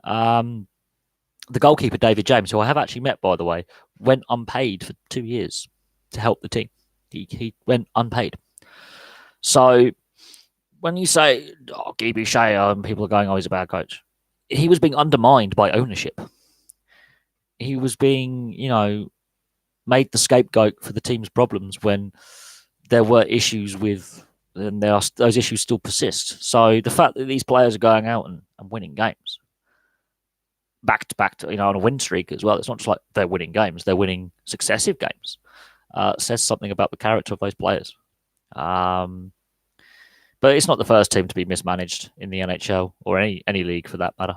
Speaker 1: The goalkeeper, David James, who I have actually met, by the way, went unpaid for 2 years to help the team. He went unpaid. So when you say, Guy Boucher, and people are going, he's a bad coach, he was being undermined by ownership. He was being, made the scapegoat for the team's problems when there were issues with, and those issues still persist. So the fact that these players are going out and winning games, back to back, on a win streak as well, it's not just like they're winning games, they're winning successive games. Says something about the character of those players. But it's not the first team to be mismanaged in the NHL or any league for that matter.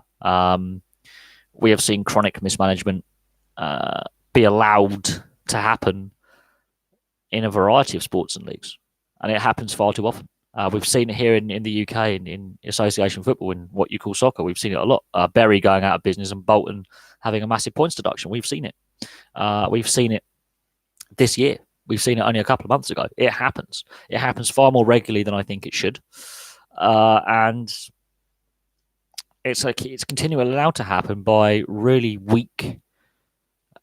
Speaker 1: We have seen chronic mismanagement be allowed to happen in a variety of sports and leagues, and it happens far too often. We've seen it here in the UK in association football, in what you call soccer. We've seen it a lot. Bury going out of business and Bolton having a massive points deduction. We've seen it. We've seen it this year. We've seen it only a couple of months ago. It happens. It happens far more regularly than I think it should. And it's continually allowed to happen by really weak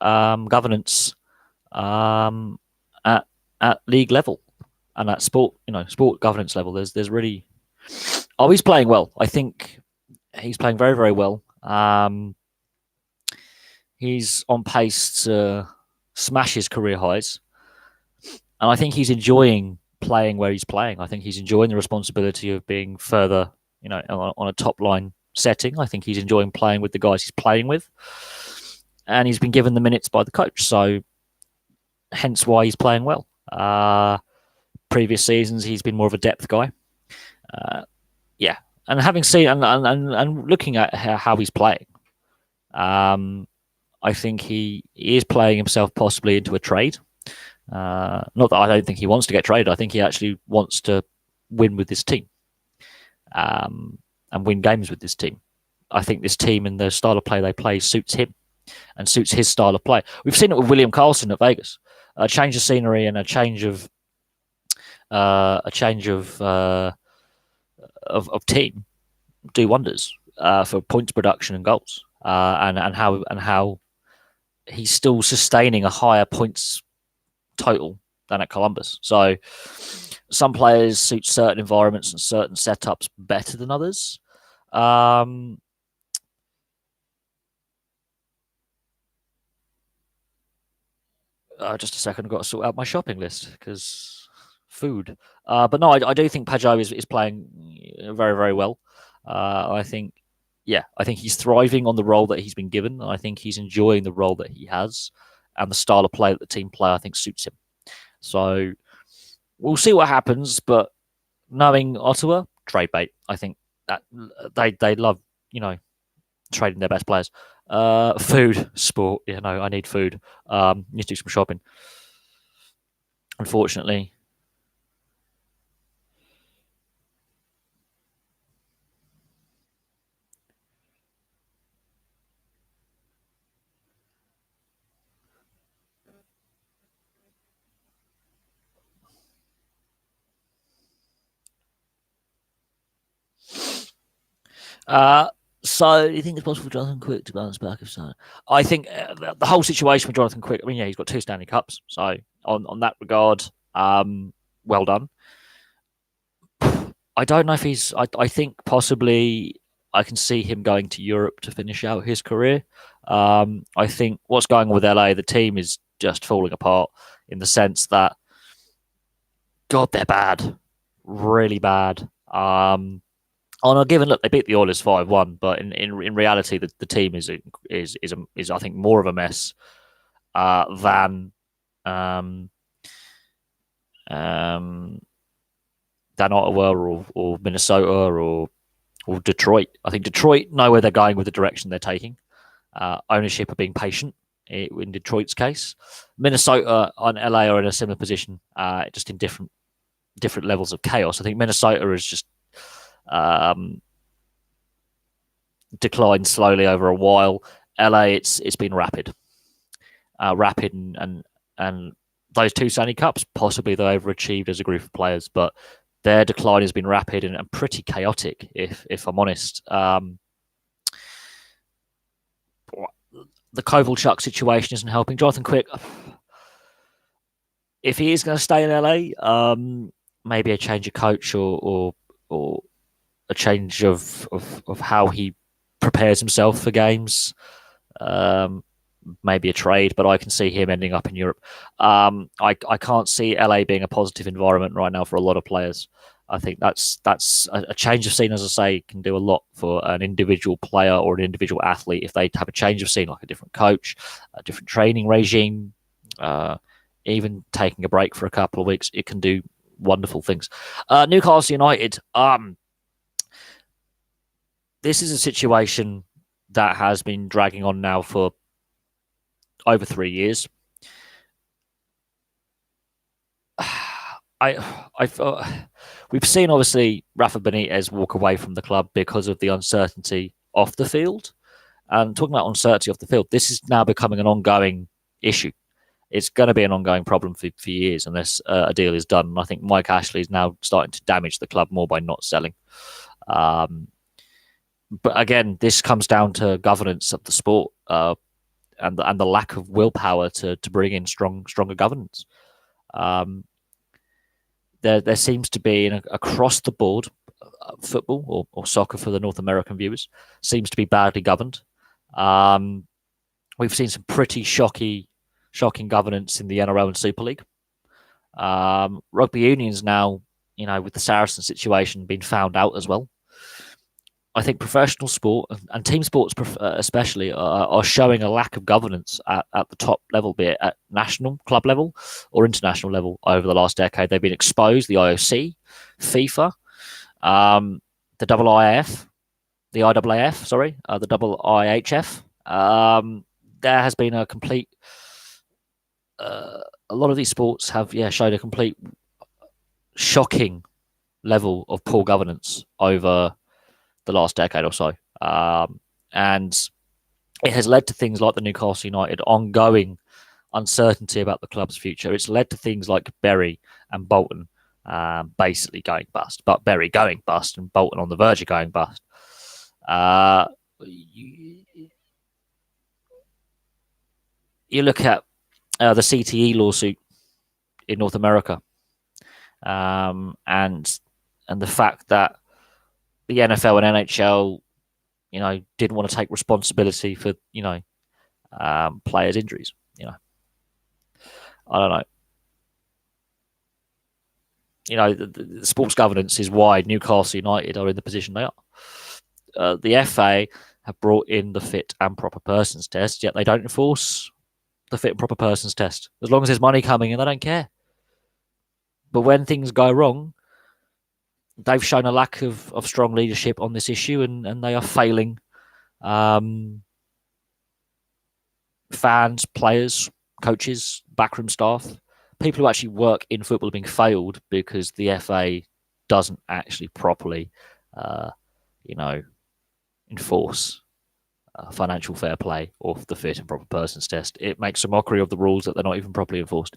Speaker 1: governance at league level and at sport governance level. There's really, he's playing well. I think he's playing very, very well. He's on pace to smash his career highs. And I think he's enjoying playing where he's playing. I think he's enjoying the responsibility of being further, on a top line setting. I think he's enjoying playing with the guys he's playing with. And he's been given the minutes by the coach. So hence why he's playing well. Previous seasons, he's been more of a depth guy. And having seen and looking at how he's playing, I think he is playing himself possibly into a trade. Not that I don't think he wants to get traded. I think he actually wants to win with this team and win games with this team. I think this team and the style of play they play suits him and suits his style of play. We've seen it with William Karlsson at Vegas. A change of scenery and a change of team do wonders for points production and goals, and how he's still sustaining a higher points total than at Columbus. So some players suit certain environments and certain setups better than others. Just a second, I've got to sort out my shopping list because food. But no, I do think Pageau is playing very, very well. I think he's thriving on the role that he's been given. And I think he's enjoying the role that he has, and the style of play that the team play, I think, suits him. So we'll see what happens. But knowing Ottawa, trade bait. I think that they love, trading their best players. Food, sport. I need food. Need to do some shopping. Unfortunately. So, you think it's possible for Jonathan Quick to bounce back if so? I think the whole situation with Jonathan Quick, I mean, yeah, he's got 2 Stanley Cups. So, on that regard, well done. I don't know if I think possibly I can see him going to Europe to finish out his career. I think what's going on with LA, the team is just falling apart in the sense that, God, they're bad. Really bad. On a given look, they beat the Oilers 5-1, but in reality, the team is I think more of a mess than Ottawa or Minnesota or Detroit. I think Detroit know where they're going with the direction they're taking. Ownership are being patient in Detroit's case. Minnesota and LA are in a similar position, just in different levels of chaos. I think Minnesota is just declined slowly over a while. LA, it's been rapid, and those 2 Stanley Cups possibly they overachieved as a group of players, but their decline has been rapid and pretty chaotic. If I'm honest, the Kovalchuk situation isn't helping. Jonathan Quick, if he is going to stay in LA, maybe a change of coach or a change of how he prepares himself for games. Maybe a trade, but I can see him ending up in Europe. I can't see LA being a positive environment right now for a lot of players. I think that's a change of scene, as I say, can do a lot for an individual player or an individual athlete if they have a change of scene, like a different coach, a different training regime, even taking a break for a couple of weeks. It can do wonderful things. Newcastle United. This is a situation that has been dragging on now for over 3 years. We've seen obviously Rafa Benitez walk away from the club because of the uncertainty off the field. And talking about uncertainty off the field, this is now becoming an ongoing issue. It's going to be an ongoing problem for years unless a deal is done. And I think Mike Ashley is now starting to damage the club more by not selling. But again, this comes down to governance of the sport and the lack of willpower to bring in stronger governance. There seems to be across the board football or soccer for the North American viewers seems to be badly governed. We've seen some pretty shocking governance in the NRL and Super League. Rugby unions now, with the Saracen situation being found out as well. I think professional sport and team sports especially are showing a lack of governance at the top level, be it at national club level or international level over the last decade. They've been exposed, the IOC, FIFA, the IIF, the IAAF, the IIHF. There has been a complete... a lot of these sports have showed a complete shocking level of poor governance over the last decade or so. And it has led to things like the Newcastle United ongoing uncertainty about the club's future. It's led to things like Bury and Bolton basically going bust, but Bury going bust and Bolton on the verge of going bust. You look at the CTE lawsuit in North America, and the fact that the NFL and NHL, didn't want to take responsibility for, players' injuries. I don't know. The sports governance is why Newcastle United are in the position they are. The FA have brought in the fit and proper persons test, yet they don't enforce the fit and proper persons test. As long as there's money coming in, they don't care. But when things go wrong, they've shown a lack of strong leadership on this issue, and they are failing fans, players, coaches, backroom staff, people who actually work in football are being failed because the FA doesn't actually properly, enforce financial fair play or the fit and proper persons test. It makes a mockery of the rules that they're not even properly enforced.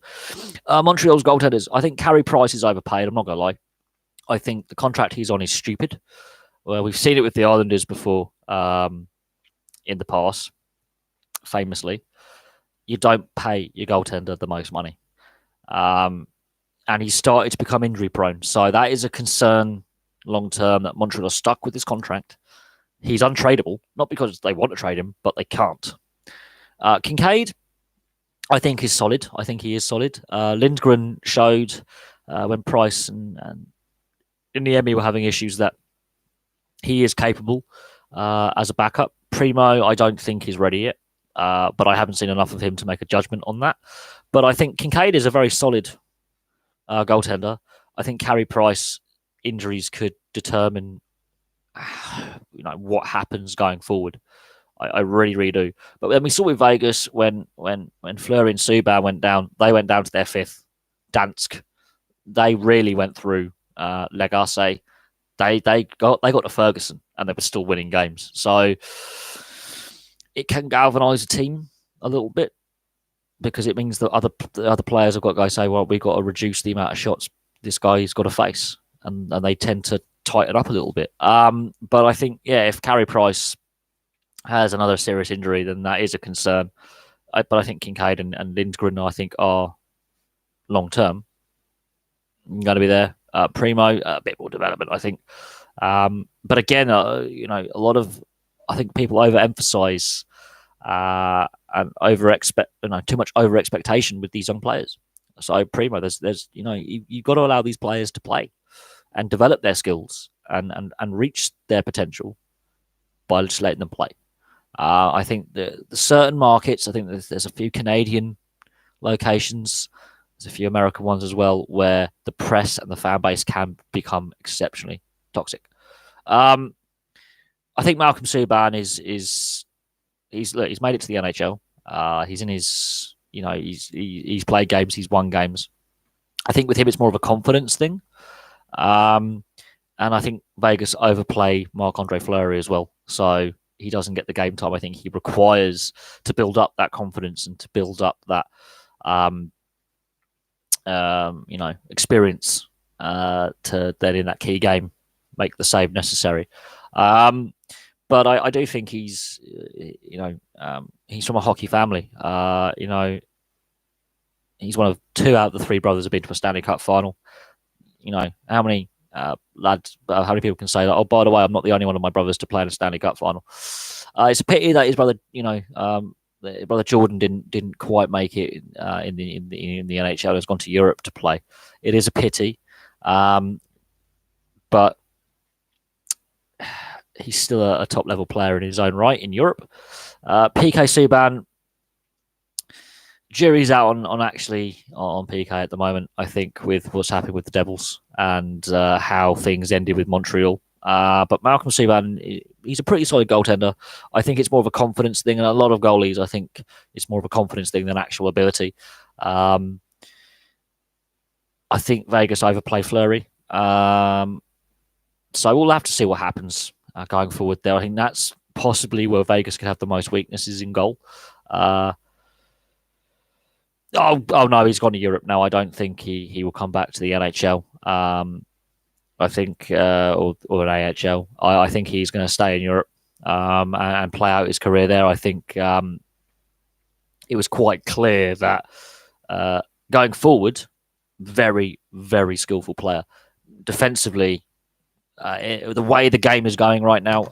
Speaker 1: Montreal's goaltenders. I think Carey Price is overpaid. I'm not going to lie. I think the contract he's on is stupid. Well, we've seen it with the Islanders before. in the past, famously, you don't pay your goaltender the most money. And he started to become injury prone. So that is a concern long term that Montreal are stuck with this contract. He's untradeable, not because they want to trade him, but they can't. Kinkaid, I think, is solid. I think he is solid. Lindgren showed when Price and in the Emmy were having issues that he is capable as a backup. Primo, I don't think he's ready yet, but I haven't seen enough of him to make a judgment on that. But I think Kinkaid is a very solid goaltender. I think Carey Price injuries could determine what happens going forward. I really, really do. But then we saw with Vegas when Fleury and Subban went down, they went down to their fifth. Dansk, they really went through Legace. They got to Ferguson and they were still winning games. So it can galvanise a team a little bit because it means that the other players have got to go say, well, we've got to reduce the amount of shots this guy's got to face, and they tend to tighten up a little bit. But I think, if Carey Price has another serious injury, then that is a concern. But I think Kinkaid and Lindgren, I think, are long term going to be there. Primo, a bit more development, I think. But again, a lot of, I think people overemphasize and too much over expectation with these young players. So Primo, there's you've got to allow these players to play and develop their skills and reach their potential by just letting them play. I think the certain markets, I think there's a few Canadian locations, there's a few American ones as well, where the press and the fan base can become exceptionally toxic. I think Malcolm Subban he's made it to the NHL. He's in his, he's played games, he's won games. I think with him it's more of a confidence thing. And I think Vegas overplay Marc-Andre Fleury as well. So he doesn't get the game time I think he requires to build up that confidence and to build up that experience to then in that key game make the save necessary. But I do think he's from a hockey family. He's one of 2 out of the 3 brothers have been to a Stanley Cup final. How many lads, how many people can say that? Oh, by the way, I'm not the only one of my brothers to play in a Stanley Cup final. It's a pity that his brother, brother Jordan didn't quite make it in the NHL. Has gone to Europe to play. It is a pity, but he's still a top level player in his own right in Europe. PK Subban, jury's out on PK at the moment. I think with what's happened with the Devils and how things ended with Montreal. But Malcolm Subban, he's a pretty solid goaltender. I think it's more of a confidence thing, and a lot of goalies, I think it's more of a confidence thing than actual ability. I think Vegas overplay Fleury. So we'll have to see what happens going forward there. I think that's possibly where Vegas could have the most weaknesses in goal. Oh no, he's gone to Europe now. I don't think he will come back to the NHL. I think or an AHL. I think he's going to stay in Europe and play out his career there. I think it was quite clear that going forward, very, very skillful player. Defensively, the way the game is going right now,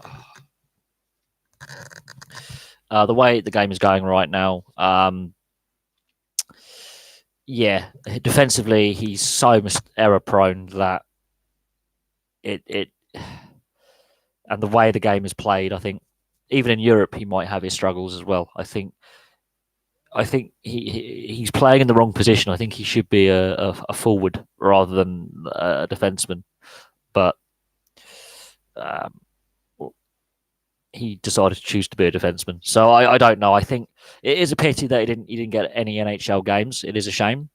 Speaker 1: defensively, he's so error prone that it and the way the game is played, I think even in Europe he might have his struggles as well. I think he's playing in the wrong position. I think he should be a forward rather than a defenseman, but he decided to choose to be a defenseman. So I don't know. I think it is a pity that he didn't get any NHL games. It is a shame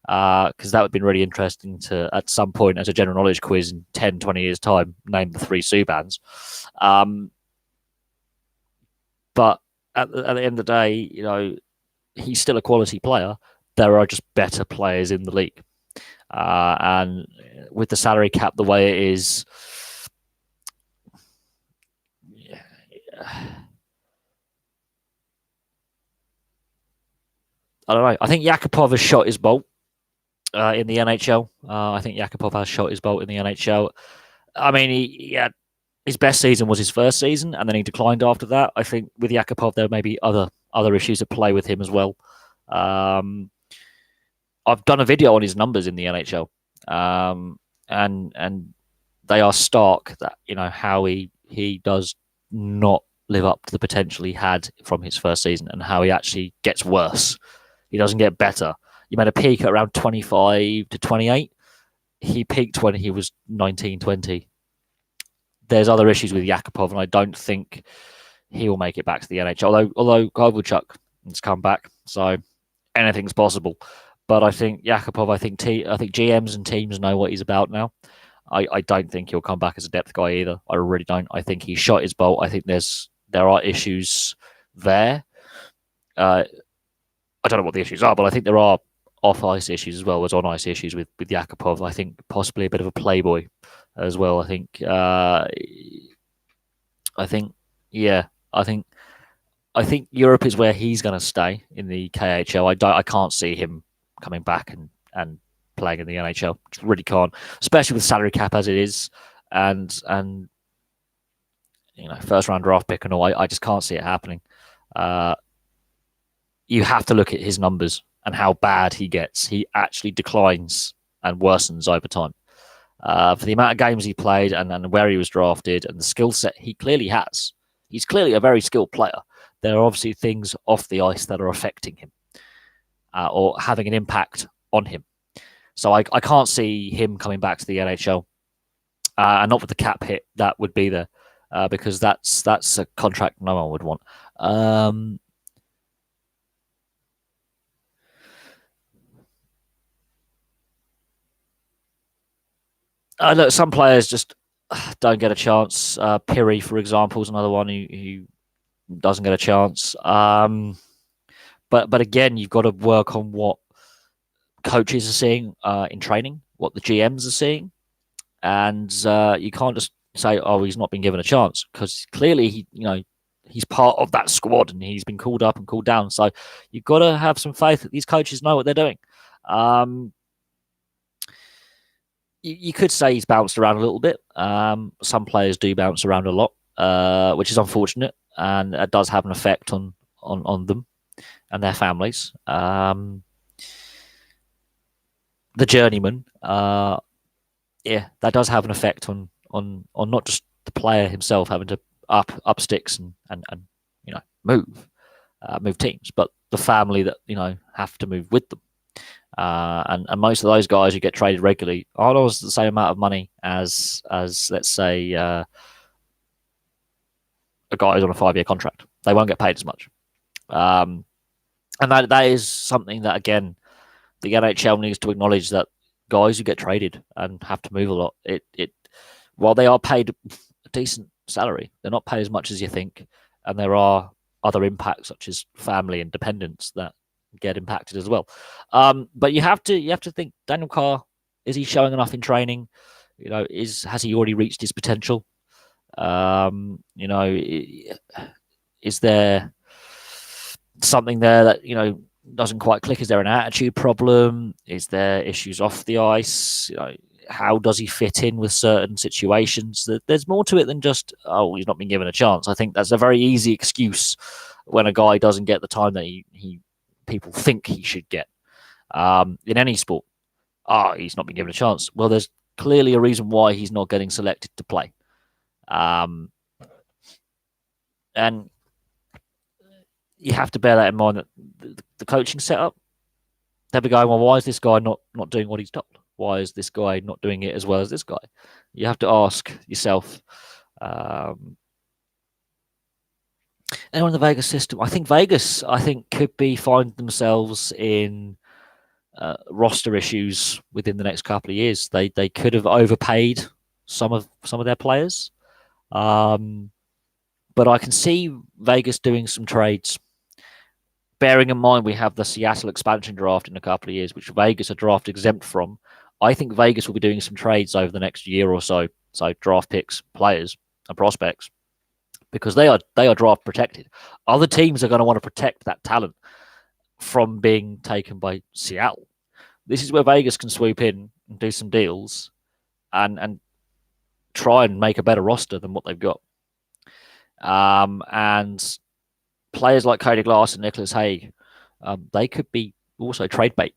Speaker 1: because that would have been really interesting to, at some point, as a general knowledge quiz in 10, 20 years' time, name the 3 Subans. But at the end of the day, he's still a quality player. There are just better players in the league. And with the salary cap the way it is, I don't know. I think Yakupov has shot his bolt in the NHL. I think Yakupov has shot his bolt in the NHL. I mean, he had his best season was his first season, and then he declined after that. I think with Yakupov, there may be other issues at play with him as well. I've done a video on his numbers in the NHL, and they are stark. That how he does not live up to the potential he had from his first season, and how he actually gets worse. He doesn't get better. You made a peak at around 25 to 28. He peaked when he was 19, 20. There's other issues with Yakupov, and I don't think he will make it back to the NHL. Although Kovalchuk has come back, so anything's possible. But I think Yakupov, I think GMs and teams know what he's about now. I don't think he'll come back as a depth guy either. I really don't. I think he shot his bolt. I think there are issues there. I don't know what the issues are, but I think there are off-ice issues as well as on-ice issues with Yakupov. I think possibly a bit of a playboy as well. I think Europe is where he's going to stay in the KHL. I can't see him coming back and playing in the NHL. Just really can't, especially with salary cap as it is, and first round draft pick and all. I just can't see it happening. You have to look at his numbers and how bad he gets. He actually declines and worsens over time. For the amount of games he played and where he was drafted and the skill set he clearly has. He's clearly a very skilled player. There are obviously things off the ice that are affecting him or having an impact on him. So I can't see him coming back to the NHL, and not with the cap hit that would be there, because that's a contract no one would want. Look, some players just don't get a chance. Pirri, for example, is another one who doesn't get a chance. But again, you've got to work on what coaches are seeing in training, what the GMs are seeing, and you can't just say, "Oh, he's not been given a chance," because clearly he's part of that squad and he's been called up and called down. So you've got to have some faith that these coaches know what they're doing. You could say he's bounced around a little bit. Some players do bounce around a lot, which is unfortunate, and it does have an effect on them and their families. The journeyman, that does have an effect on not just the player himself having to up sticks and move teams, but the family that have to move with them. And most of those guys who get traded regularly aren't always the same amount of money as let's say a guy who's on a 5-year contract. They won't get paid as much, and that is something that again the NHL needs to acknowledge, that guys who get traded and have to move a lot, while they are paid a decent salary, they're not paid as much as you think, and there are other impacts such as family and dependents that get impacted as well. But you have to think, Daniel Carr, is he showing enough in training? Has he already reached his potential? Is there something there that doesn't quite click? Is there an attitude problem? Is there issues off the ice? How does he fit in with certain situations? There's more to it than just, oh, he's not been given a chance. I think that's a very easy excuse when a guy doesn't get the time that he people think he should get in any sport. He's not been given a chance. Well, there's clearly a reason why he's not getting selected to play. And you have to bear that in mind, that the coaching setup, they'll be going, well, why is this guy not doing what he's told? Why is this guy not doing it as well as this guy? You have to ask yourself. Anyone in the Vegas system? I think Vegas could be find themselves in roster issues within the next couple of years. They could have overpaid some of their players, but I can see Vegas doing some trades. Bearing in mind we have the Seattle expansion draft in a couple of years, which Vegas are draft exempt from. I think Vegas will be doing some trades over the next year or so. So draft picks, players, and prospects, because they are draft protected. Other teams are going to want to protect that talent. from being taken by Seattle. This is where Vegas can swoop in and do some deals and try and make a better roster than what they've got. And players like Cody Glass and Nicholas Hague, they could be also trade bait.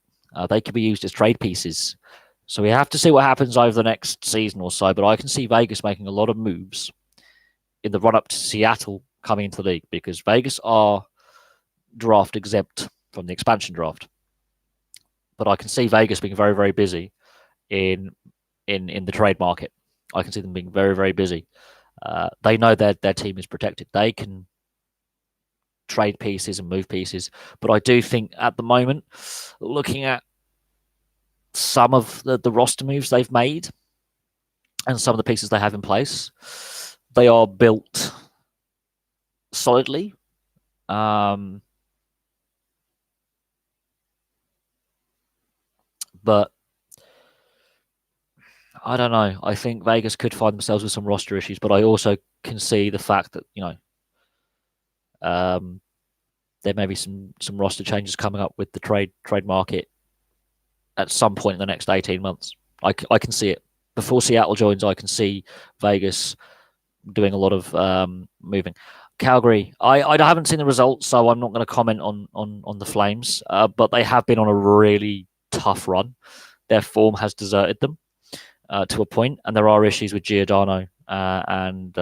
Speaker 1: They could be used as trade pieces. So we have to see what happens over the next season or so. But I can see Vegas making a lot of moves in the run up to Seattle coming into the league, because Vegas are draft exempt from the expansion draft. But I can see Vegas being very, very busy in the trade market. I can see them being very, very busy. They know that their team is protected. They can trade pieces and move pieces. But I do think at the moment, looking at some of the roster moves they've made and some of the pieces they have in place, they are built solidly. But I don't know. I think Vegas could find themselves with some roster issues, but I also can see the fact that, there may be some roster changes coming up with the trade market at some point in the next 18 months. I can see it. Before Seattle joins, I can see Vegas doing a lot of moving. Calgary, I haven't seen the results, so I'm not going to comment on the Flames, but they have been on a really tough run. Their form has deserted them to a point, and there are issues with Giordano and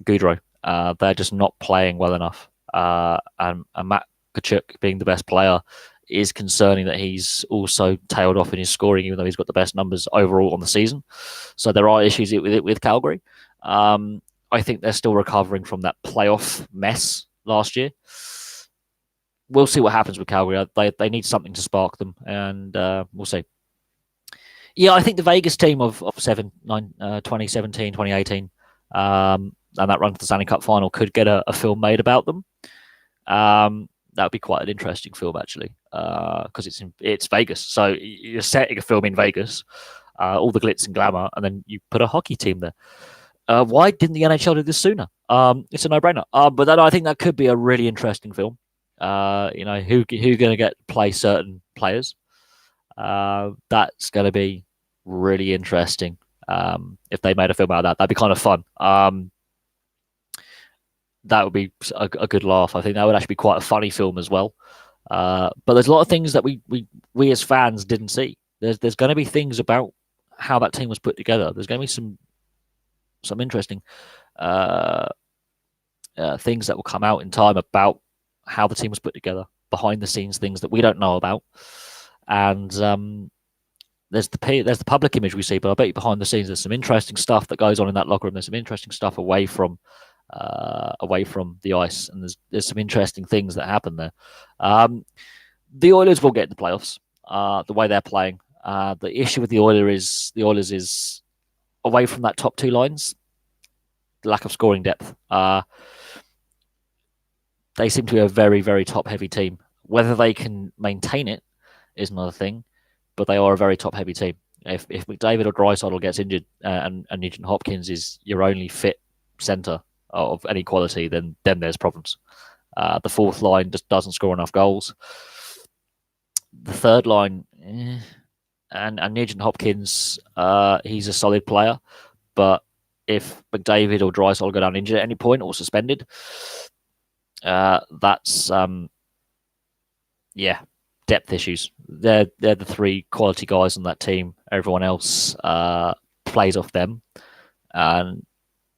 Speaker 1: Gaudreau. They're just not playing well enough. And Matt Tkachuk being the best player is concerning that he's also tailed off in his scoring, even though he's got the best numbers overall on the season. So there are issues with Calgary. I think they're still recovering from that playoff mess last year. We'll see what happens with Calgary. They need something to spark them, and we'll see. Yeah, I think the Vegas team of 2017, 2018, and that run to the Stanley Cup final could get a film made about them. That would be quite an interesting film, actually, because it's Vegas. So you're setting a film in Vegas, all the glitz and glamour, and then you put a hockey team there. Why didn't the NHL do this sooner? It's a no-brainer. But then I think that could be a really interesting film. Who going to get to play certain players? That's going to be really interesting. If they made a film out of that, that'd be kind of fun. That would be a good laugh. I think that would actually be quite a funny film as well. But there's a lot of things that we as fans didn't see. There's going to be things about how that team was put together. There's going to be some interesting things that will come out in time about how the team was put together, behind the scenes things that we don't know about. And there's the public image we see, but I bet you behind the scenes there's some interesting stuff that goes on in that locker room. There's some interesting stuff away from the ice, and there's some interesting things that happen there. The Oilers will get in the playoffs. The way they're playing, the issue with the Oilers is away from that top two lines, the lack of scoring depth. They seem to be a very, very top-heavy team. Whether they can maintain it is another thing, but they are a very top-heavy team. If McDavid or Draisaitl gets injured and Nugent Hopkins is your only fit center of any quality, then there's problems. The fourth line just doesn't score enough goals. The third line, and Nugent Hopkins, he's a solid player, but if McDavid or Draisaitl go down injured at any point or suspended, that's depth issues. They're the three quality guys on that team. Everyone else plays off them, and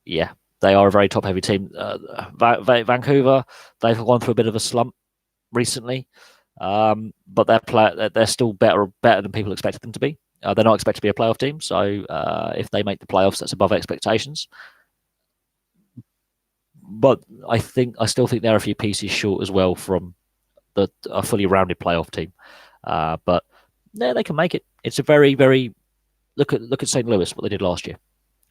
Speaker 1: they are a very top heavy team. Vancouver, they've gone through a bit of a slump recently, but they're still better than people expected them to be. They're not expected to be a playoff team, so if they make the playoffs, that's above expectations. But I still think they're a few pieces short as well from a fully rounded playoff team. But they can make it. It's a very, very look at St. Louis, what they did last year.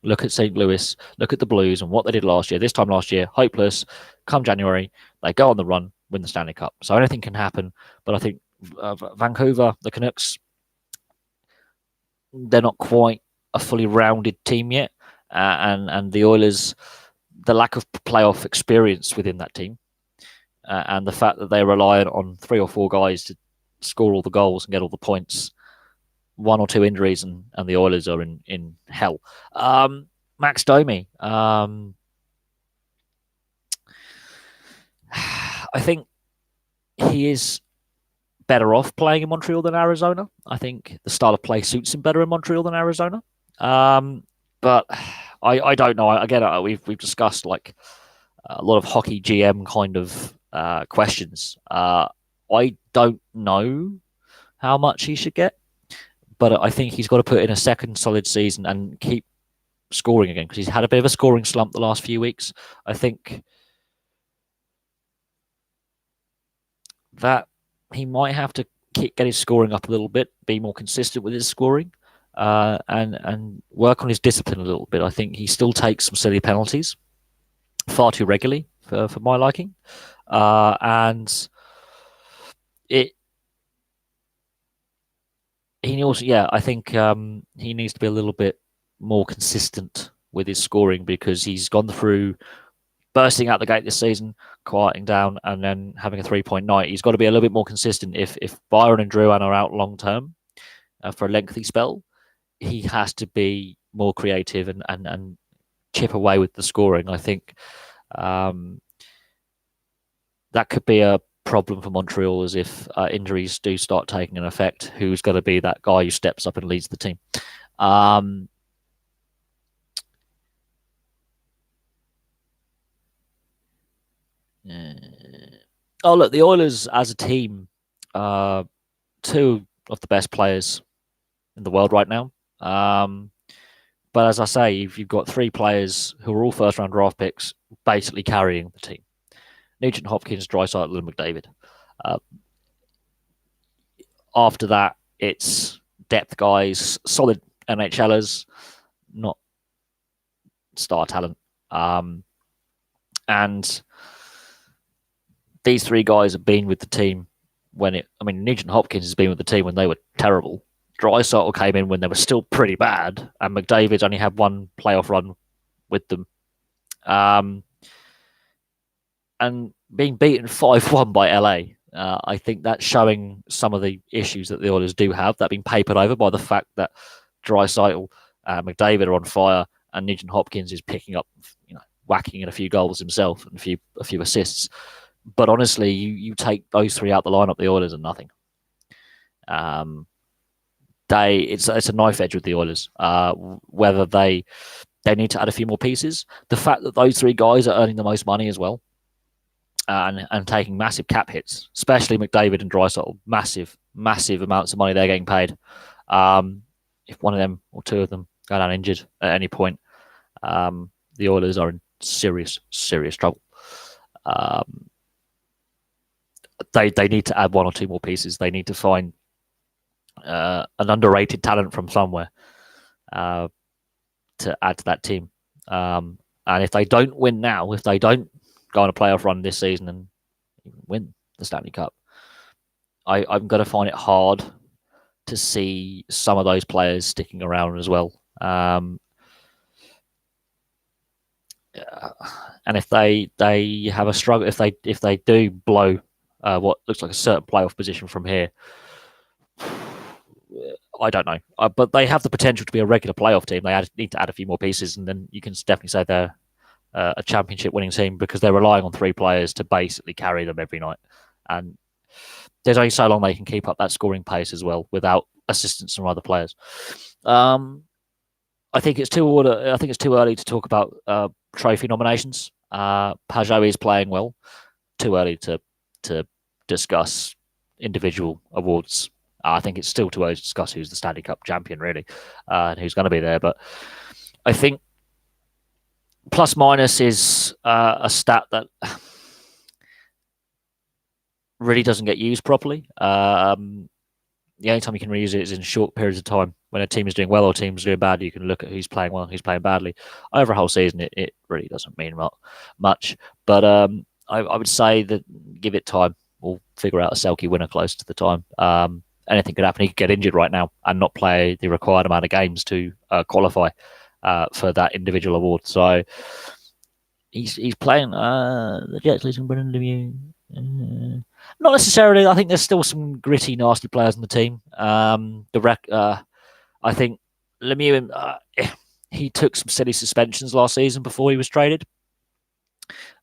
Speaker 1: Look at St. Louis, look at the Blues and what they did last year. This time last year, hopeless. Come January, they go on the run, win the Stanley Cup. So anything can happen. But I think Vancouver, the Canucks, they're not quite a fully rounded team yet. And the Oilers, the lack of playoff experience within that team and the fact that they're relying on 3 or 4 guys to score all the goals and get all the points, 1 or 2 injuries, and the Oilers are in hell. Max Domi, I think he is better off playing in Montreal than Arizona. I think the style of play suits him better in Montreal than Arizona. But I don't know. Again, we've discussed like a lot of hockey GM kind of questions. I don't know how much he should get, but I think he's got to put in a second solid season and keep scoring again, because he's had a bit of a scoring slump the last few weeks. I think that he might have to get his scoring up a little bit, be more consistent with his scoring, and work on his discipline a little bit. I think he still takes some silly penalties far too regularly for my liking, and it. He also, yeah, I think he needs to be a little bit more consistent with his scoring, because he's gone through bursting out the gate this season, quieting down, and then having a 3-point night. He's got to be a little bit more consistent. If Byron and Drouin are out long term for a lengthy spell, he has to be more creative and chip away with the scoring. I think that could be a problem for Montreal, as if injuries do start taking an effect. Who's going to be that guy who steps up and leads the team? Oh, look, the Oilers as a team are 2 of the best players in the world right now. But as I say, if you've got 3 players who are all first-round draft picks basically carrying the team, Nugent Hopkins, Draisaitl, and McDavid. After that, it's depth guys, solid NHLers, not star talent. And these 3 guys have been with the team Nugent Hopkins has been with the team when they were terrible. Draisaitl came in when they were still pretty bad, and McDavid's only had 1 playoff run with them. And being beaten 5-1 by LA, I think that's showing some of the issues that the Oilers do have. That being papered over by the fact that Draisaitl, McDavid are on fire, and Nugent Hopkins is picking up, whacking in a few goals himself and a few assists. But honestly, you take those 3 out the lineup, the Oilers are nothing. It's a knife edge with the Oilers. Whether they need to add a few more pieces. The fact that those 3 guys are earning the most money as well, and taking massive cap hits, especially McDavid and Draisaitl, massive amounts of money they're getting paid. If one of them or 2 of them go down injured at any point, the Oilers are in serious trouble. They need to add 1 or 2 more pieces. They need to find an underrated talent from somewhere to add to that team. And if they don't win now, if they don't go on a playoff run this season and win the Stanley Cup, I'm going to find it hard to see some of those players sticking around as well. And if they have a struggle, if they do blow what looks like a certain playoff position from here, I don't know. But they have the potential to be a regular playoff team. They need to add a few more pieces, and then you can definitely say they're a championship winning team, because they're relying on 3 players to basically carry them every night. And there's only so long they can keep up that scoring pace as well without assistance from other players. I think it's too early to talk about trophy nominations. Pageau is playing well. Too early to discuss individual awards. I think it's still too early to discuss who's the Stanley Cup champion, really, and who's going to be there. But I think plus minus is a stat that really doesn't get used properly. The only time you can reuse it is in short periods of time. When a team is doing well or a team is doing bad, you can look at who's playing well and who's playing badly. Over a whole season, it really doesn't mean much. But I would say that give it time. We'll figure out a Selke winner close to the time. Anything could happen. He could get injured right now and not play the required amount of games to qualify for that individual award. So he's playing the Jets losing Brendan Lemieux. Not necessarily. I think there's still some gritty, nasty players in the team. I think Lemieux, he took some silly suspensions last season before he was traded.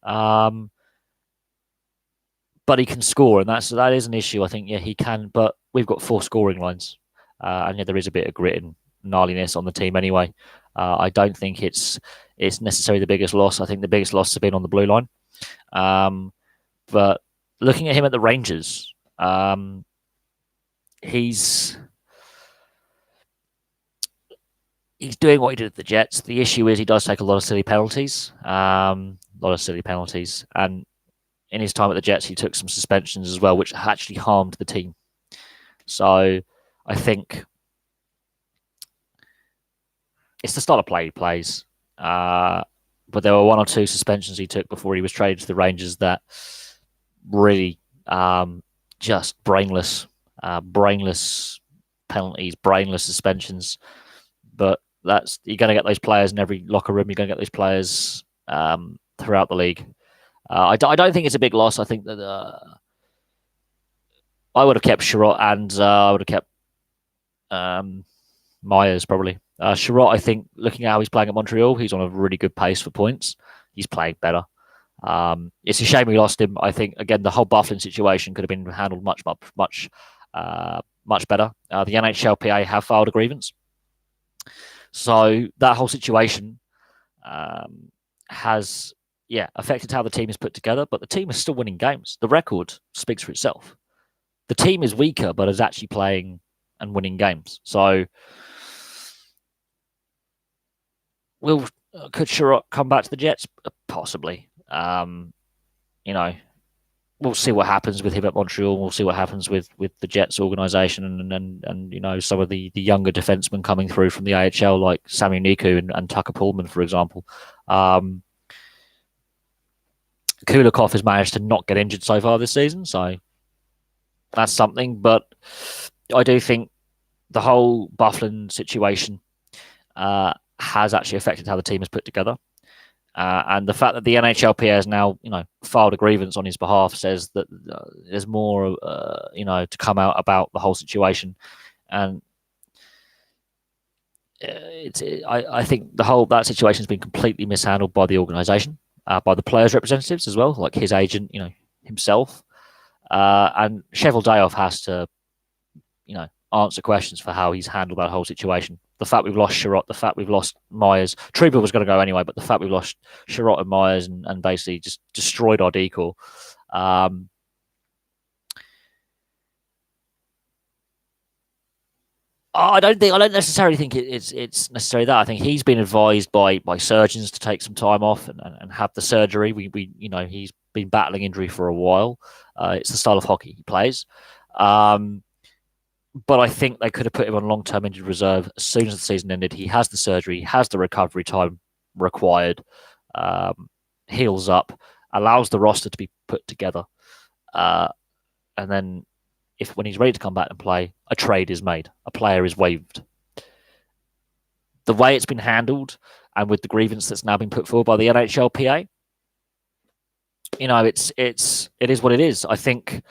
Speaker 1: But he can score, and that is an issue. I think, yeah, he can, but we've got 4 scoring lines, and yeah, there is a bit of grit and gnarliness on the team anyway. I don't think it's necessarily the biggest loss. I think the biggest loss has been on the blue line. But looking at him at the Rangers, he's doing what he did at the Jets. The issue is he does take a lot of silly penalties, and in his time at the Jets, he took some suspensions as well, which actually harmed the team. So I think it's the style of play he plays. But there were 1 or 2 suspensions he took before he was traded to the Rangers that really just brainless penalties, brainless suspensions. But you're going to get those players in every locker room. You're going to get those players throughout the league. I don't think it's a big loss. I think that I would have kept Chiarot, and I would have kept Myers probably. Chiarot, I think, looking at how he's playing at Montreal, he's on a really good pace for points. He's playing better. It's a shame we lost him. I think, again, the whole Byfuglien situation could have been handled much better. The NHLPA have filed a grievance. So that whole situation has affected how the team is put together, but the team is still winning games. The record speaks for itself. The team is weaker, but is actually playing and winning games. So could Chiarot come back to the Jets? Possibly. We'll see what happens with him at Montreal. We'll see what happens with the Jets organisation and some of the younger defensemen coming through from the AHL, like Sami Niku and Tucker Pullman, for example. Kulikov has managed to not get injured so far this season, so that's something. But I do think the whole Byfuglien situation has actually affected how the team is put together. And the fact that the NHLPA has now, filed a grievance on his behalf says that there's more, to come out about the whole situation. And I think that situation has been completely mishandled by the organisation, by the players' representatives as well, like his agent, himself. And Cheveldayoff has to, answer questions for how he's handled that whole situation. The fact we've lost Chiarot, the fact we've lost Myers. Trouba was going to go anyway, but the fact we've lost Chiarot and Myers and basically just destroyed our decor. I don't necessarily think it's necessarily that. I think he's been advised by surgeons to take some time off and have the surgery. He's been battling injury for a while. It's the style of hockey he plays. But I think they could have put him on long-term injured reserve as soon as the season ended. He has the surgery, he has the recovery time required, heals up, allows the roster to be put together. And then when he's ready to come back and play, a trade is made. A player is waived. The way it's been handled, and with the grievance that's now been put forward by the NHLPA, it is what it is. I think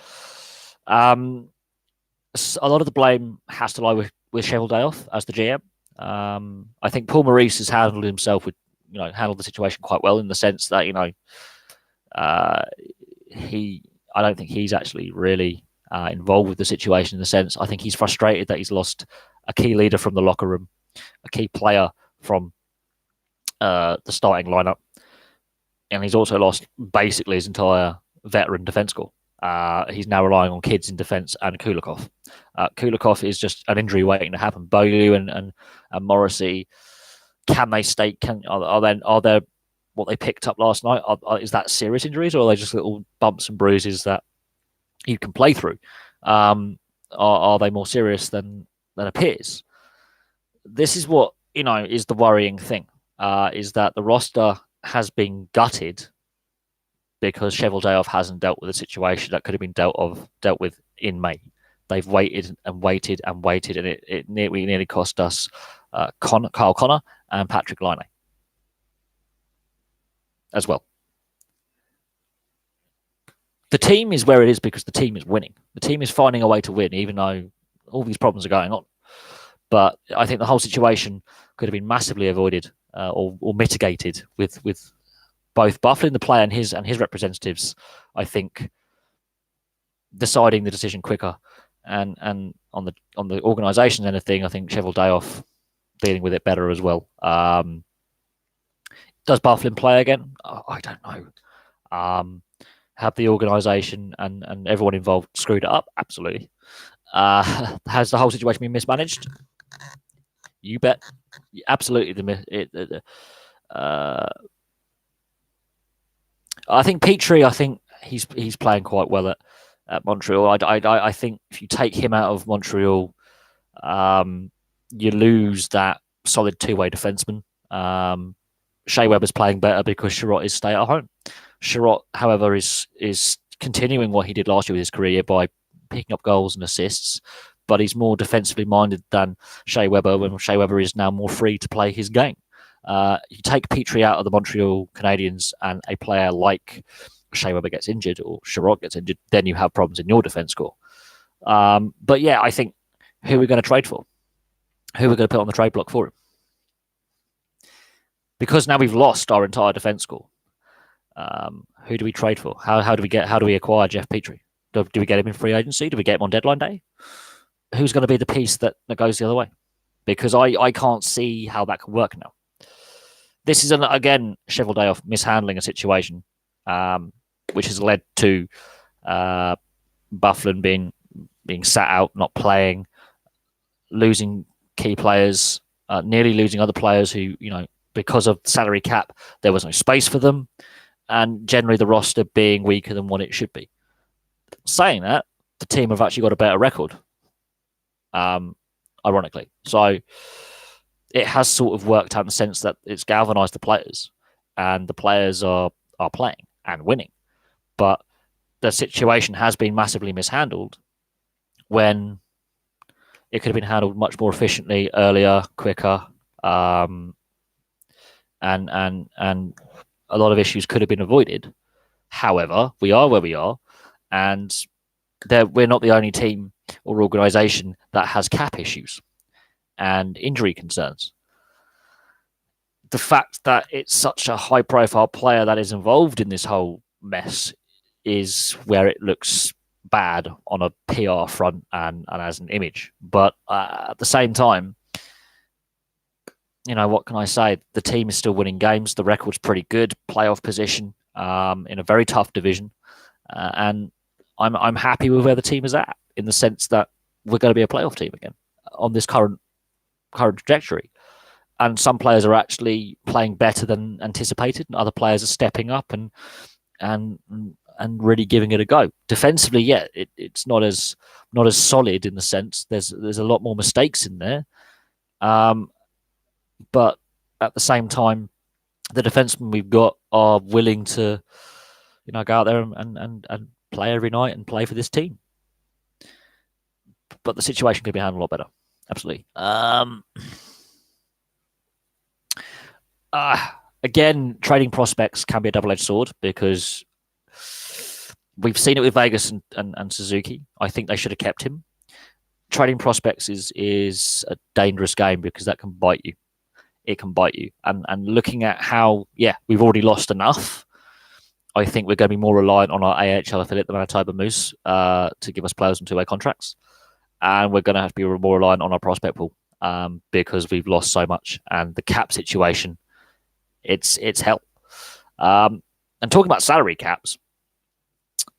Speaker 1: a lot of the blame has to lie with Cheveldayoff as the GM. I think Paul Maurice has handled himself handled the situation quite well, in the sense that I don't think he's actually really involved with the situation, in the sense I think he's frustrated that he's lost a key leader from the locker room, a key player from the starting lineup, and he's also lost basically his entire veteran defense corps. He's now relying on kids in defence and Kulikov. Kulikov is just an injury waiting to happen. Beaulieu and Morrissey, can they stay? Are there what they picked up last night? Is that serious injuries, or are they just little bumps and bruises that you can play through? Are they more serious than appears? This is what is the worrying thing. Is that the roster has been gutted because Cheveldayoff hasn't dealt with a situation that could have been dealt with in May. They've waited and waited and waited, and it nearly cost us Kyle Connor and Patrick Laine as well. the team is where it is because the team is winning. The team is finding a way to win, even though all these problems are going on. But I think the whole situation could have been massively avoided or mitigated with both Bufflin, the player, and his representatives. I think deciding the decision quicker, and on the organisation end of thing, I think Cheveldayoff dealing with it better as well. Does Bufflin play again? I don't know. Have the organisation and everyone involved screwed it up? Absolutely. Has the whole situation been mismanaged? You bet. Absolutely. I think Petrie. I think he's playing quite well at Montreal. I think if you take him out of Montreal, you lose that solid two-way defenseman. Shea Weber's playing better because Sherratt is stay at home. Sherratt, however, is continuing what he did last year with his career by picking up goals and assists, but he's more defensively minded than Shea Weber when Shea Weber is now more free to play his game. You take Petrie out of the Montreal Canadiens and a player like Shea Weber gets injured or Sherratt gets injured, then you have problems in your defense score. But yeah, I think who are we going to trade for? Who are we going to put on the trade block for him? Because now we've lost our entire defense score. Who do we trade for? How do we acquire Jeff Petrie? Do we get him in free agency? Do we get him on deadline day? Who's going to be the piece that goes the other way? Because I can't see how that can work now. This is again Cheveldayoff mishandling a situation, which has led to Bufflin being sat out, not playing, losing key players, nearly losing other players who, because of salary cap, there was no space for them, and generally the roster being weaker than what it should be. Saying that, the team have actually got a better record, ironically. So it has sort of worked out in the sense that it's galvanized the players, and the players are playing and winning. But the situation has been massively mishandled when it could have been handled much more efficiently, earlier, quicker, and a lot of issues could have been avoided. However, we are where we are, and we're not the only team or organisation that has cap issues and injury concerns. The fact that it's such a high-profile player that is involved in this whole mess is where it looks bad on a PR front and as an image. But at the same time, what can I say? The team is still winning games. The record's pretty good. Playoff position in a very tough division, and I'm happy with where the team is at in the sense that we're going to be a playoff team again on this current trajectory. And some players are actually playing better than anticipated, and other players are stepping up and really giving it a go. Defensively, yeah, it's not as solid in the sense there's a lot more mistakes in there. But at the same time, the defensemen we've got are willing to, go out there and play every night and play for this team. But the situation could be handled a lot better. Absolutely. Again, trading prospects can be a double-edged sword because we've seen it with Vegas and Suzuki. I think they should have kept him. Trading prospects is a dangerous game because that can bite you. It can bite you. And looking at how, we've already lost enough, I think we're going to be more reliant on our AHL affiliate, the Manitoba Moose, to give us players on two-way contracts. And we're going to have to be more reliant on our prospect pool because we've lost so much. And the cap situation, it's hell. And talking about salary caps,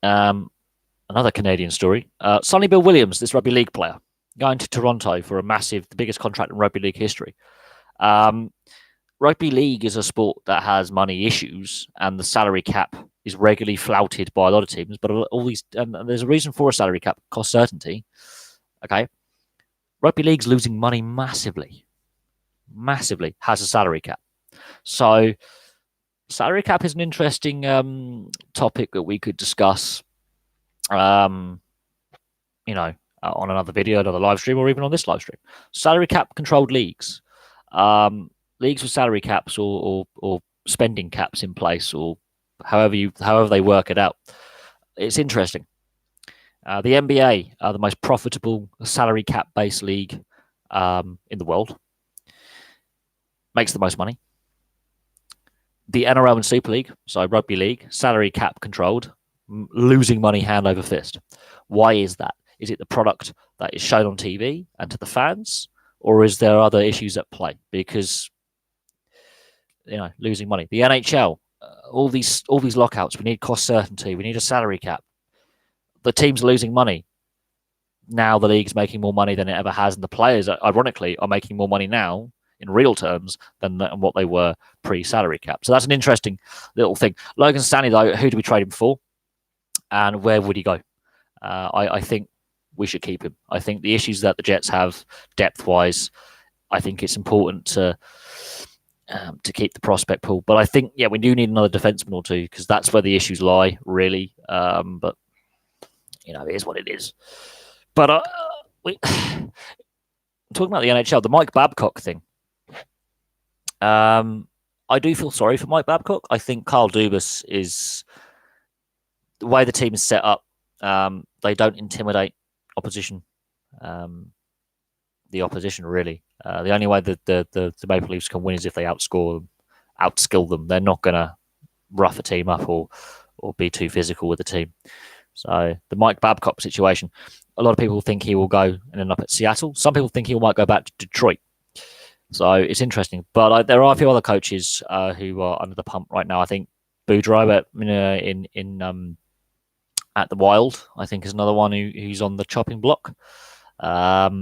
Speaker 1: another Canadian story. Sonny Bill Williams, this rugby league player, going to Toronto for the biggest contract in rugby league history. Rugby league is a sport that has money issues, and the salary cap is regularly flouted by a lot of teams. But all these, and there's a reason for a salary cap: cost certainty. Okay, rugby league's losing money massively. Has a salary cap. So, salary cap is an interesting topic that we could discuss. On another video, another live stream, or even on this live stream. Salary cap controlled leagues. Leagues with salary caps or spending caps in place, or however they work it out. it's interesting. The NBA are the most profitable salary cap based league in the world. Makes the most money. The NRL and Super League, so rugby league, salary cap controlled, losing money hand over fist. Why is that? Is it the product that is shown on TV and to the fans, or is there other issues at play? Because losing money. The NHL, all these lockouts. We need cost certainty. We need a salary cap. The team's losing money. Now the league's making more money than it ever has, and the players, ironically, are making more money now in real terms than what they were pre-salary cap. So that's an interesting little thing. Logan Stanley, though, who do we trade him for, and where would he go? I think we should keep him. I think the issues that the Jets have depth-wise, I think it's important to keep the prospect pool. But I think, we do need another defenseman or two, because that's where the issues lie, really. But it is what it is. But talking about the NHL, the Mike Babcock thing. I do feel sorry for Mike Babcock. I think Kyle Dubas is the way the team is set up. They don't intimidate opposition. The opposition, really. The only way that the Maple Leafs can win is if they outskill them. They're not going to rough a team up or be too physical with the team. So the Mike Babcock situation, a lot of people think he will go and end up at Seattle. Some people think he might go back to Detroit. So it's interesting. But there are a few other coaches who are under the pump right now. I think Boudreau at the Wild, I think, is another one who's on the chopping block. But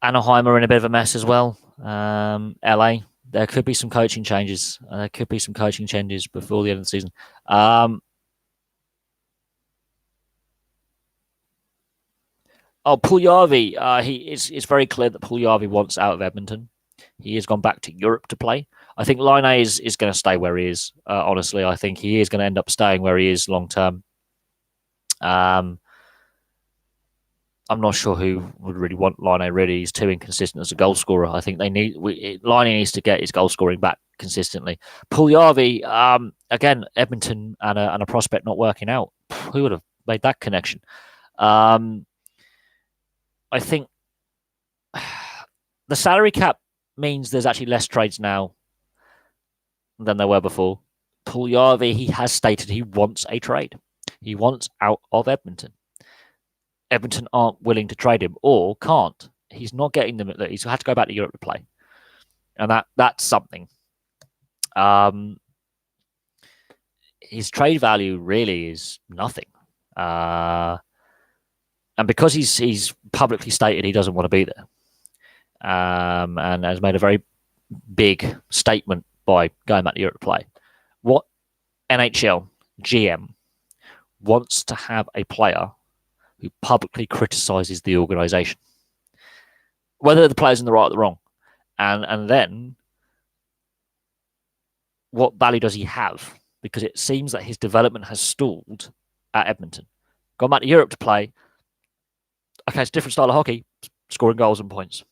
Speaker 1: Anaheim are in a bit of a mess as well. LA, there could be some coaching changes. Before the end of the season. Puljujarvi. It's very clear that Puljujarvi wants out of Edmonton. He has gone back to Europe to play. I think Laine is going to stay where he is. Honestly, I think he is going to end up staying where he is long term. I'm not sure who would really want Laine. Really, he's too inconsistent as a goal scorer. I think Laine needs to get his goal scoring back consistently. Puljujarvi, again, Edmonton and a prospect not working out. Who would have made that connection? I think the salary cap means there's actually less trades now than there were before. Puljujarvi, he has stated he wants a trade. He wants out of Edmonton. Edmonton aren't willing to trade him or can't. He's not getting them. He's had to go back to Europe to play. And that's something. His trade value really is nothing. And because he's publicly stated he doesn't want to be there, and has made a very big statement by going back to Europe to play, what NHL GM wants to have a player who publicly criticises the organisation, whether the player's in the right or the wrong, and then what value does he have? Because it seems that his development has stalled at Edmonton. Gone back to Europe to play. Okay, it's a different style of hockey, scoring goals and points,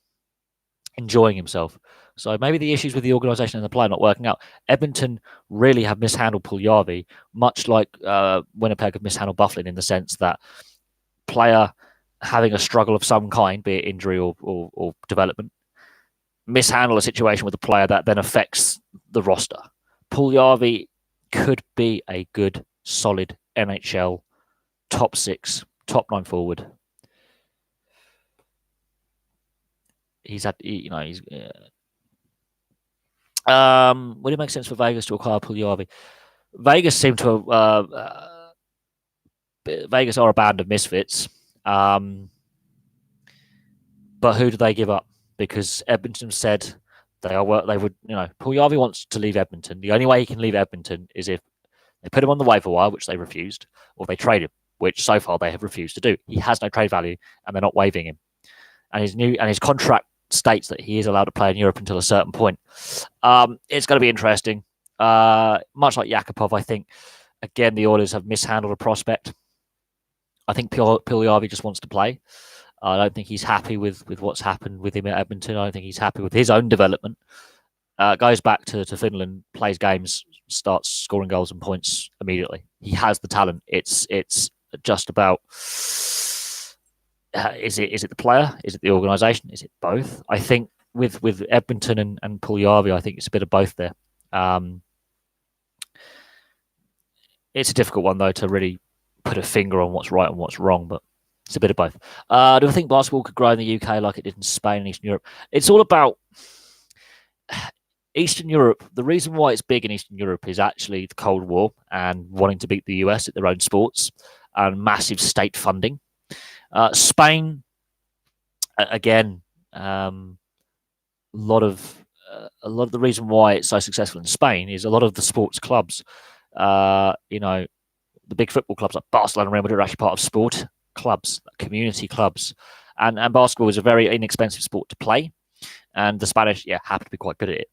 Speaker 1: enjoying himself. So maybe the issues with the organisation and the player not working out. Edmonton really have mishandled Puljujarvi, much like Winnipeg have mishandled Byfuglien, in the sense that player having a struggle of some kind, be it injury or development, mishandle a situation with a player that then affects the roster. Puljujarvi could be a good, solid NHL top 6, top 9 forward. Would it make sense for Vegas to acquire Puljujarvi? Vegas seem to Vegas are a band of misfits, but who do they give up? Because Edmonton said Puljujarvi wants to leave Edmonton. The only way he can leave Edmonton is if they put him on the waiver wire, which they refused, or they trade him, which so far they have refused to do. He has no trade value, and they're not waiving him. And his contract states that he is allowed to play in Europe until a certain point. It's going to be interesting. Much like Yakupov, I think, again, the Oilers have mishandled a prospect. I think Puljujarvi just wants to play. I don't think he's happy with what's happened with him at Edmonton. I don't think he's happy with his own development. goes back to Finland, plays games, starts scoring goals and points immediately. He has the talent. It's just about is it the player? Is it the organisation? Is it both? I think with Edmonton and Puljujärvi, I think it's a bit of both there. It's a difficult one though to really put a finger on what's right and what's wrong, but it's a bit of both. Do I think basketball could grow in the UK like it did in Spain and Eastern Europe? It's all about Eastern Europe. The reason why it's big in Eastern Europe is actually the Cold War and wanting to beat the US at their own sports and massive state funding. Spain, again, a lot of the reason why it's so successful in Spain is a lot of the sports clubs. The big football clubs like Barcelona and Real Madrid are actually part of sport clubs, community clubs, and basketball is a very inexpensive sport to play, and the Spanish happen to be quite good at it.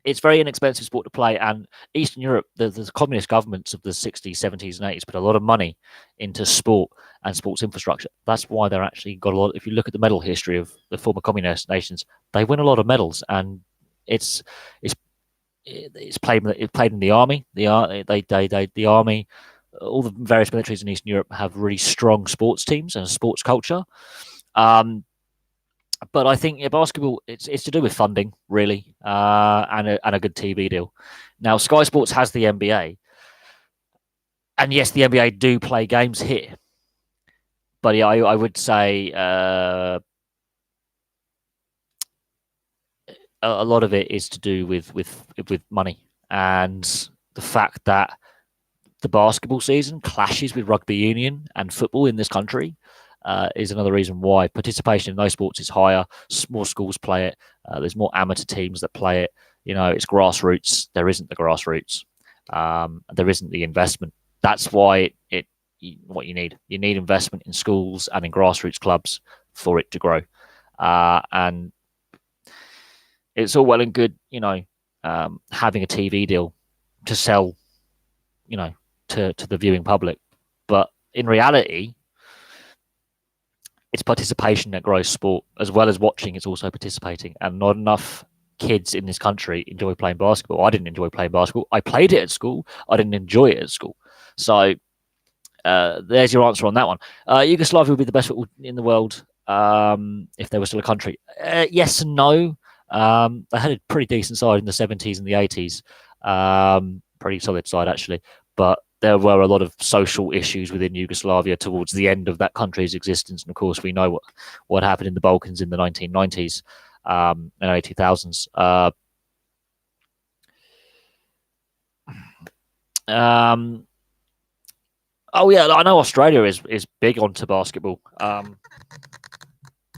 Speaker 1: It's very inexpensive sport to play, and Eastern Europe, the communist governments of the 60s, 70s, and 80s put a lot of money into sport and sports infrastructure. That's why they're actually got a lot. If you look at the medal history of the former communist nations, they win a lot of medals, and it's played in the army. The army, all the various militaries in Eastern Europe have really strong sports teams and a sports culture. But I think basketball, it's to do with funding, really, and a good TV deal. Now, Sky Sports has the NBA, and yes, the NBA do play games here. But yeah, I would say a lot of it is to do with money and the fact that the basketball season clashes with rugby union and football in this country. Is another reason why participation in those sports is higher. More schools play it. There's more amateur teams that play it. It's grassroots. There isn't the grassroots. There isn't the investment. That's why what you need. You need investment in schools and in grassroots clubs for it to grow. And it's all well and good, having a TV deal to sell, to the viewing public. But in reality, it's participation that grows sport. As well as watching, it's also participating. And not enough kids in this country enjoy playing basketball. I didn't enjoy playing basketball. I played it at school. I didn't enjoy it at school. So there's your answer on that one. Yugoslavia would be the best football in the world if there was still a country. Yes and no. They had a pretty decent side in the 70s and the 80s. Pretty solid side, actually. But there were a lot of social issues within Yugoslavia towards the end of that country's existence. And of course, we know what happened in the Balkans in the 1990s and early 2000s. Oh yeah, I know Australia is big onto basketball.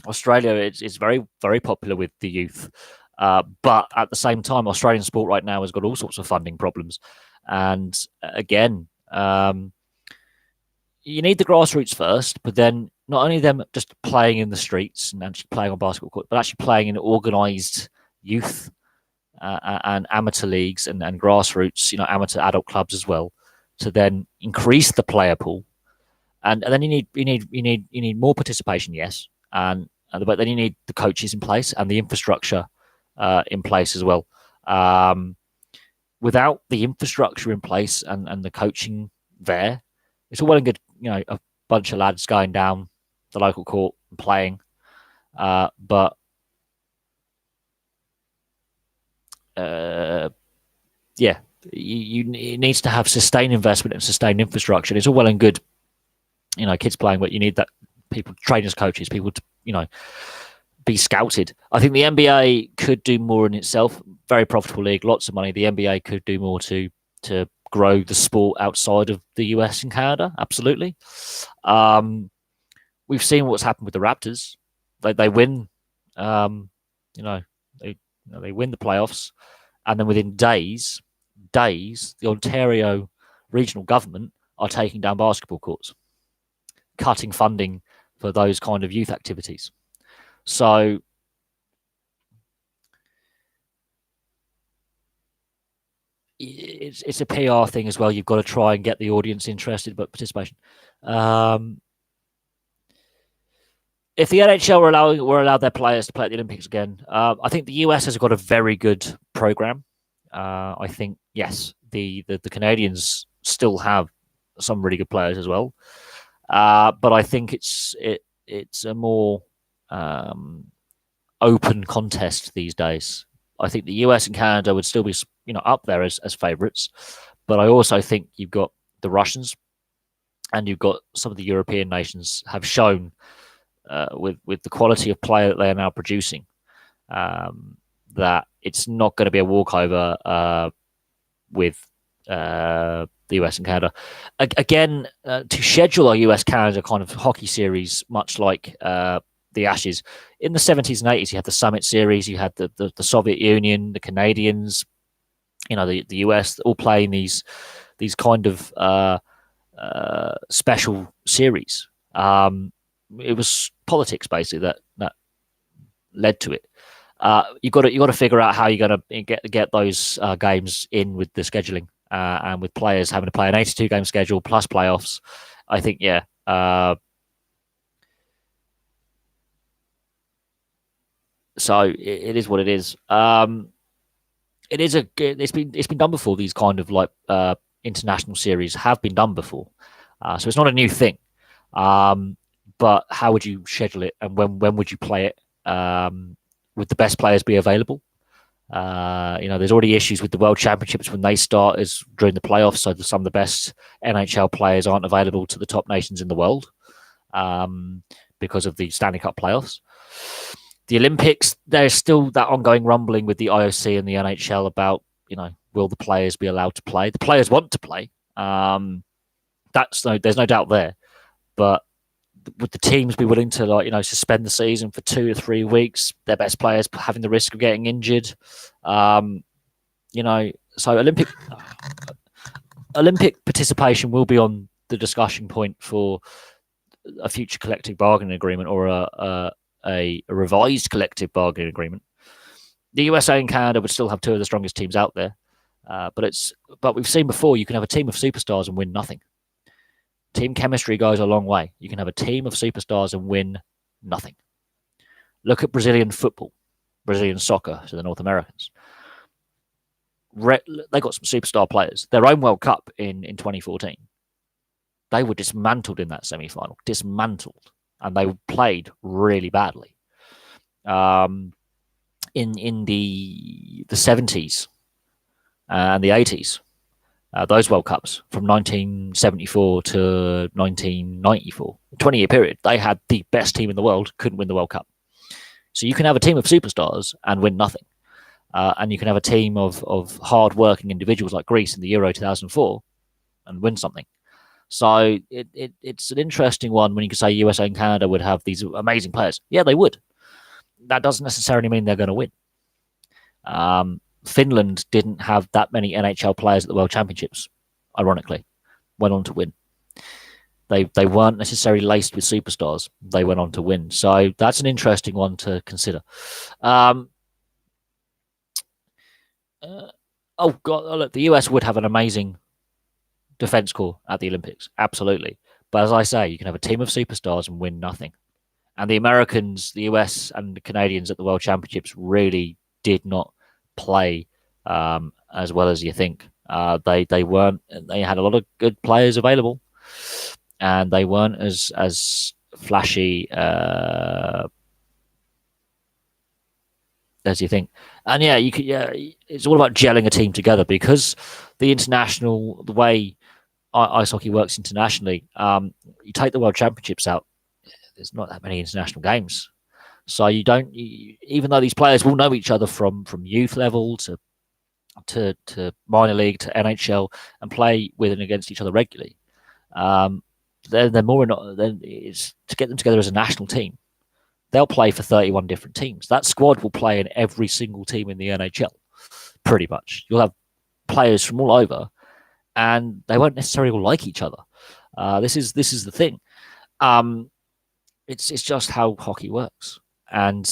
Speaker 1: Australia is very, very popular with the youth. But at the same time, Australian sport right now has got all sorts of funding problems. And again, you need the grassroots first, but then not only them just playing in the streets and actually playing on basketball court, but actually playing in organised youth and amateur leagues and grassroots, amateur adult clubs as well, to then increase the player pool. And then you need more participation, yes, but then you need the coaches in place and the infrastructure in place as well. Without the infrastructure in place and the coaching there, it's all well and good, a bunch of lads going down the local court and playing, but it needs to have sustained investment and sustained infrastructure. It's all well and good, kids playing, but you need that people, trainers, coaches, people to, be scouted. I think the NBA could do more in itself. Very profitable league, lots of money. The NBA could do more to grow the sport outside of the US and Canada. Absolutely. We've seen what's happened with the Raptors. They win, they win the playoffs, and then within days, the Ontario regional government are taking down basketball courts, cutting funding for those kind of youth activities. So it's a PR thing as well. You've got to try and get the audience interested, but participation. if the NHL were allowed their players to play at the Olympics again, I think the US has got a very good program. I think yes, the Canadians still have some really good players as well, but I think it's a more open contest these days. I think the US and Canada would still be up there as favourites, but I also think you've got the Russians and you've got some of the European nations have shown with the quality of play that they are now producing, that it's not going to be a walkover with the US and Canada. Again, to schedule a US Canada kind of hockey series, much like the Ashes in the 70s and 80s, you had the Summit Series, you had the Soviet Union, the Canadians, the US, all playing these kind of special series. It was politics basically that led to it. You got to figure out how you're going to get those games in with the scheduling, and with players having to play an 82 game schedule plus playoffs. I think so it is what it is. It's been done before. These kind of like international series have been done before, so it's not a new thing. But how would you schedule it, and when would you play it? Would the best players be available? There's already issues with the World Championships when they start is during the playoffs, so some of the best NHL players aren't available to the top nations in the world because of the Stanley Cup playoffs. The Olympics, there's still that ongoing rumbling with the IOC and the NHL about, will the players be allowed to play? The players want to play. There's no doubt there, but would the teams be willing to suspend the season for 2 or 3 weeks? Their best players having the risk of getting injured. So Olympic participation will be on the discussion point for a future collective bargaining agreement or a revised collective bargaining agreement. The USA and Canada would still have 2 of the strongest teams out there, but we've seen before you can have a team of superstars and win nothing. Team chemistry goes a long way. You can have a team of superstars and win nothing. Look at Brazilian football, Brazilian soccer to the North Americans. They got some superstar players. Their own World Cup in 2014, they were dismantled in that semi-final, and they played really badly. In the 70s and the 80s, those World Cups from 1974 to 1994, 20-year period, they had the best team in the world, couldn't win the World Cup. So you can have a team of superstars and win nothing. And you can have a team of hard-working individuals like Greece in the Euro 2004 and win something. So it's an interesting one when you can say USA and Canada would have these amazing players. Yeah, they would. That doesn't necessarily mean they're going to win. Finland didn't have that many NHL players at the World Championships, ironically, went on to win. They weren't necessarily laced with superstars. They went on to win. So that's an interesting one to consider. Look, the US would have an amazing defense corps at the Olympics. Absolutely. But as I say, you can have a team of superstars and win nothing. And the Americans, the US and the Canadians at the World Championships really did not play as well as you think. They weren't. They had a lot of good players available, and they weren't as flashy as you think. And it's all about gelling a team together because the way ice hockey works internationally, you take the World Championships out, there's not that many international games. So even though these players will know each other from youth level to minor league to NHL and play with and against each other regularly, they're more than it's to get them together as a national team. They'll play for 31 different teams. That squad will play in every single team in the NHL, pretty much. You'll have players from all over, and they won't necessarily all like each other. This is the thing. It's just how hockey works, and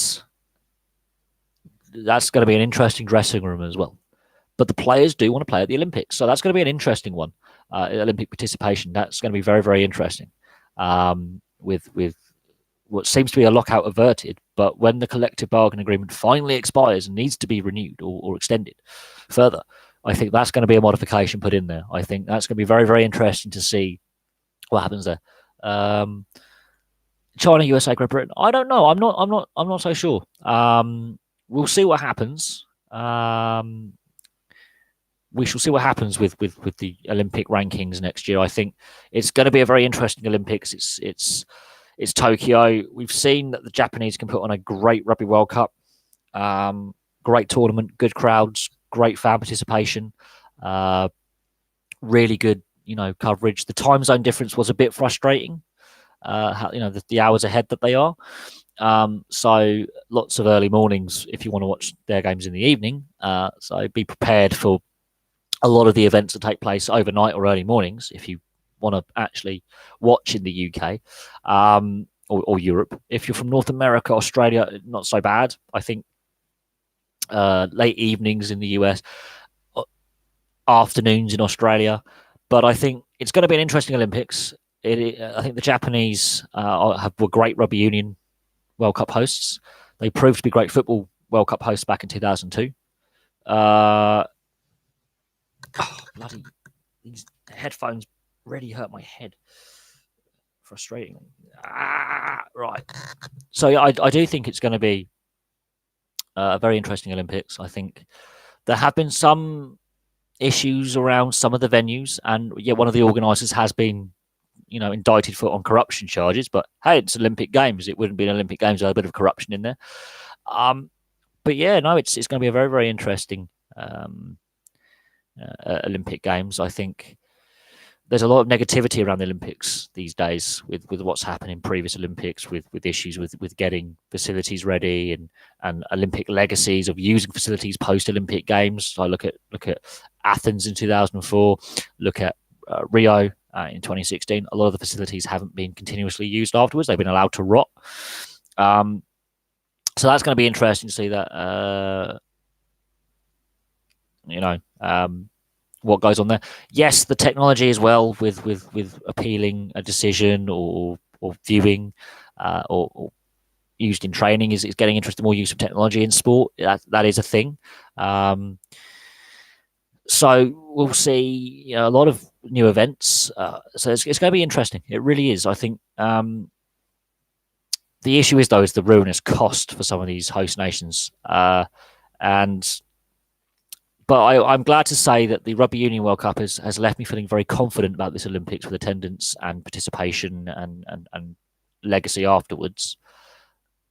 Speaker 1: that's going to be an interesting dressing room as well. But the players do want to play at the Olympics, so that's going to be an interesting one. Olympic participation, that's going to be very, very interesting. With what seems to be a lockout averted, but when the collective bargaining agreement finally expires and needs to be renewed or extended further, I think that's going to be a modification put in there. I think that's going to be very, very interesting to see what happens there. China, USA, Great Britain. I don't know. I'm not so sure. We'll see what happens. We shall see what happens with the Olympic rankings next year. I think it's going to be a very interesting Olympics. It's Tokyo. We've seen that the Japanese can put on a great Rugby World Cup. Great tournament, good crowds, great fan participation, really good, coverage. The time zone difference was a bit frustrating. The hours ahead that they are. So lots of early mornings if you want to watch their games in the evening. So be prepared for a lot of the events that take place overnight or early mornings if you want to actually watch in the UK or Europe. If you're from North America, Australia, not so bad. I think late evenings in the US, afternoons in Australia. But I think it's going to be an interesting Olympics. I think the Japanese were great rugby union World Cup hosts. They proved to be great football World Cup hosts back in 2002. Bloody, these headphones really hurt my head. Frustrating. Right. So I do think it's going to be a very interesting Olympics. I think there have been some issues around some of the venues, and one of the organisers has been indicted on corruption charges, but hey, it's Olympic Games. It wouldn't be an Olympic Games without a bit of corruption in there. But it's going to be a very, very interesting Olympic Games. I think there's a lot of negativity around the Olympics these days with what's happened in previous Olympics with issues with getting facilities ready and Olympic legacies of using facilities post Olympic Games. So I look at Athens in 2004, look at Rio in 2016. A lot of the facilities haven't been continuously used afterwards. They've been allowed to rot. So that's going to be interesting to see that. What goes on there? Yes, the technology as well with appealing a decision or viewing or used in training is getting interested. More use of technology in sport. That is a thing. So we'll see a lot of new events. So it's going to be interesting. It really is. I think the issue is the ruinous cost for some of these host nations. But I'm glad to say that the Rugby Union World Cup has left me feeling very confident about this Olympics with attendance and participation and legacy afterwards.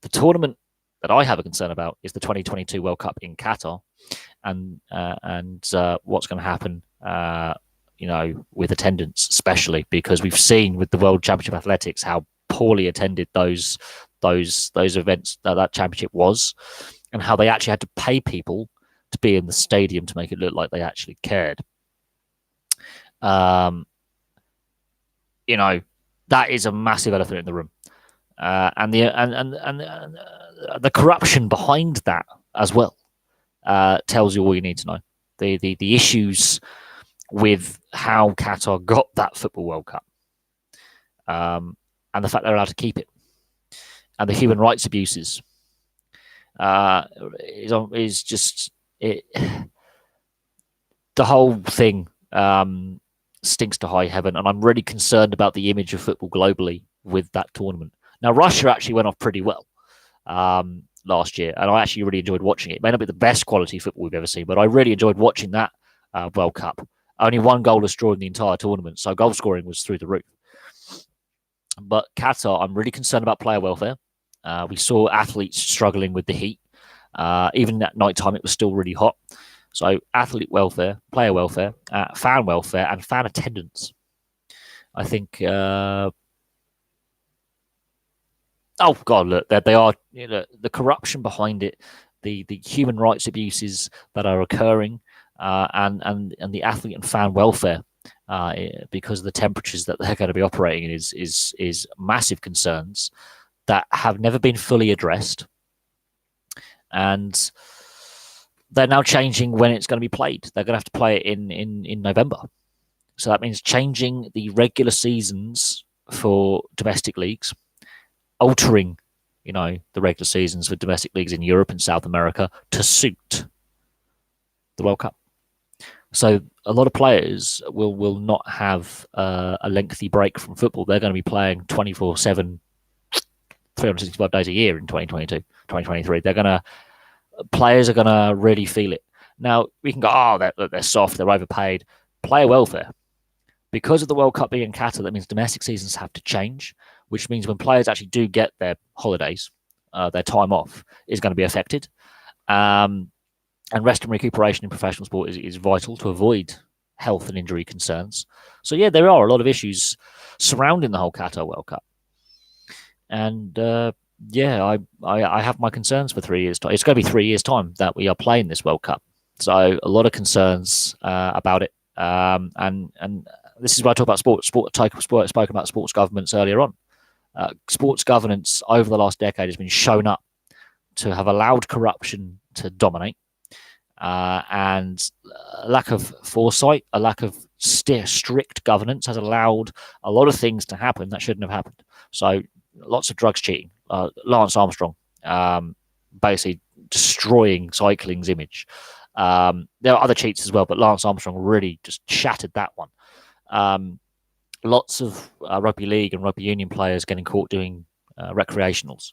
Speaker 1: The tournament that I have a concern about is the 2022 World Cup in Qatar, and what's going to happen, with attendance, especially because we've seen with the World Championship Athletics how poorly attended those events that championship was, and how they actually had to pay people to be in the stadium to make it look like they actually cared. That is a massive elephant in the room, and the corruption behind that as well tells you all you need to know. The issues with how Qatar got that Football World Cup, and the fact they're allowed to keep it, and the human rights abuses is just. The whole thing stinks to high heaven, and I'm really concerned about the image of football globally with that tournament. Now, Russia actually went off pretty well last year, and I actually really enjoyed watching it. It may not be the best quality football we've ever seen, but I really enjoyed watching that World Cup. Only one goalless draw in the entire tournament, so goal scoring was through the roof. But Qatar, I'm really concerned about player welfare. We saw athletes struggling with the heat. Even at night time, it was still really hot. So athlete welfare, player welfare, fan welfare, and fan attendance. I think. Oh God! Look, they are the corruption behind it, the human rights abuses that are occurring, and the athlete and fan welfare, because of the temperatures that they're going to be operating in is massive concerns that have never been fully addressed. And they're now changing when it's going to be played. They're going to have to play it in November. So that means changing the regular seasons for domestic leagues altering, the regular seasons for domestic leagues in Europe and South America to suit the World Cup. So a lot of players will not have a lengthy break from football. They're going to be playing 24/7, 365 days a year in 2022, 2023. Players are going to really feel it. Now, we can go, they're soft, they're overpaid. Player welfare. Because of the World Cup being in Qatar, that means domestic seasons have to change, which means when players actually do get their holidays, their time off is going to be affected. And rest and recuperation in professional sport is vital to avoid health and injury concerns. So, yeah, there are a lot of issues surrounding the whole Qatar World Cup. And, I have my concerns for 3 years' time. It's going to be 3 years' time that we are playing this World Cup. So a lot of concerns about it. And this is why I talk about sports. I spoke about sports governments earlier on. Sports governance over the last decade has been shown up to have allowed corruption to dominate. And a lack of foresight, a lack of strict governance has allowed a lot of things to happen that shouldn't have happened. So lots of drugs cheating. Lance Armstrong basically destroying cycling's image. There are other cheats as well, but Lance Armstrong really just shattered that one. Lots of rugby league and rugby union players getting caught doing recreationals.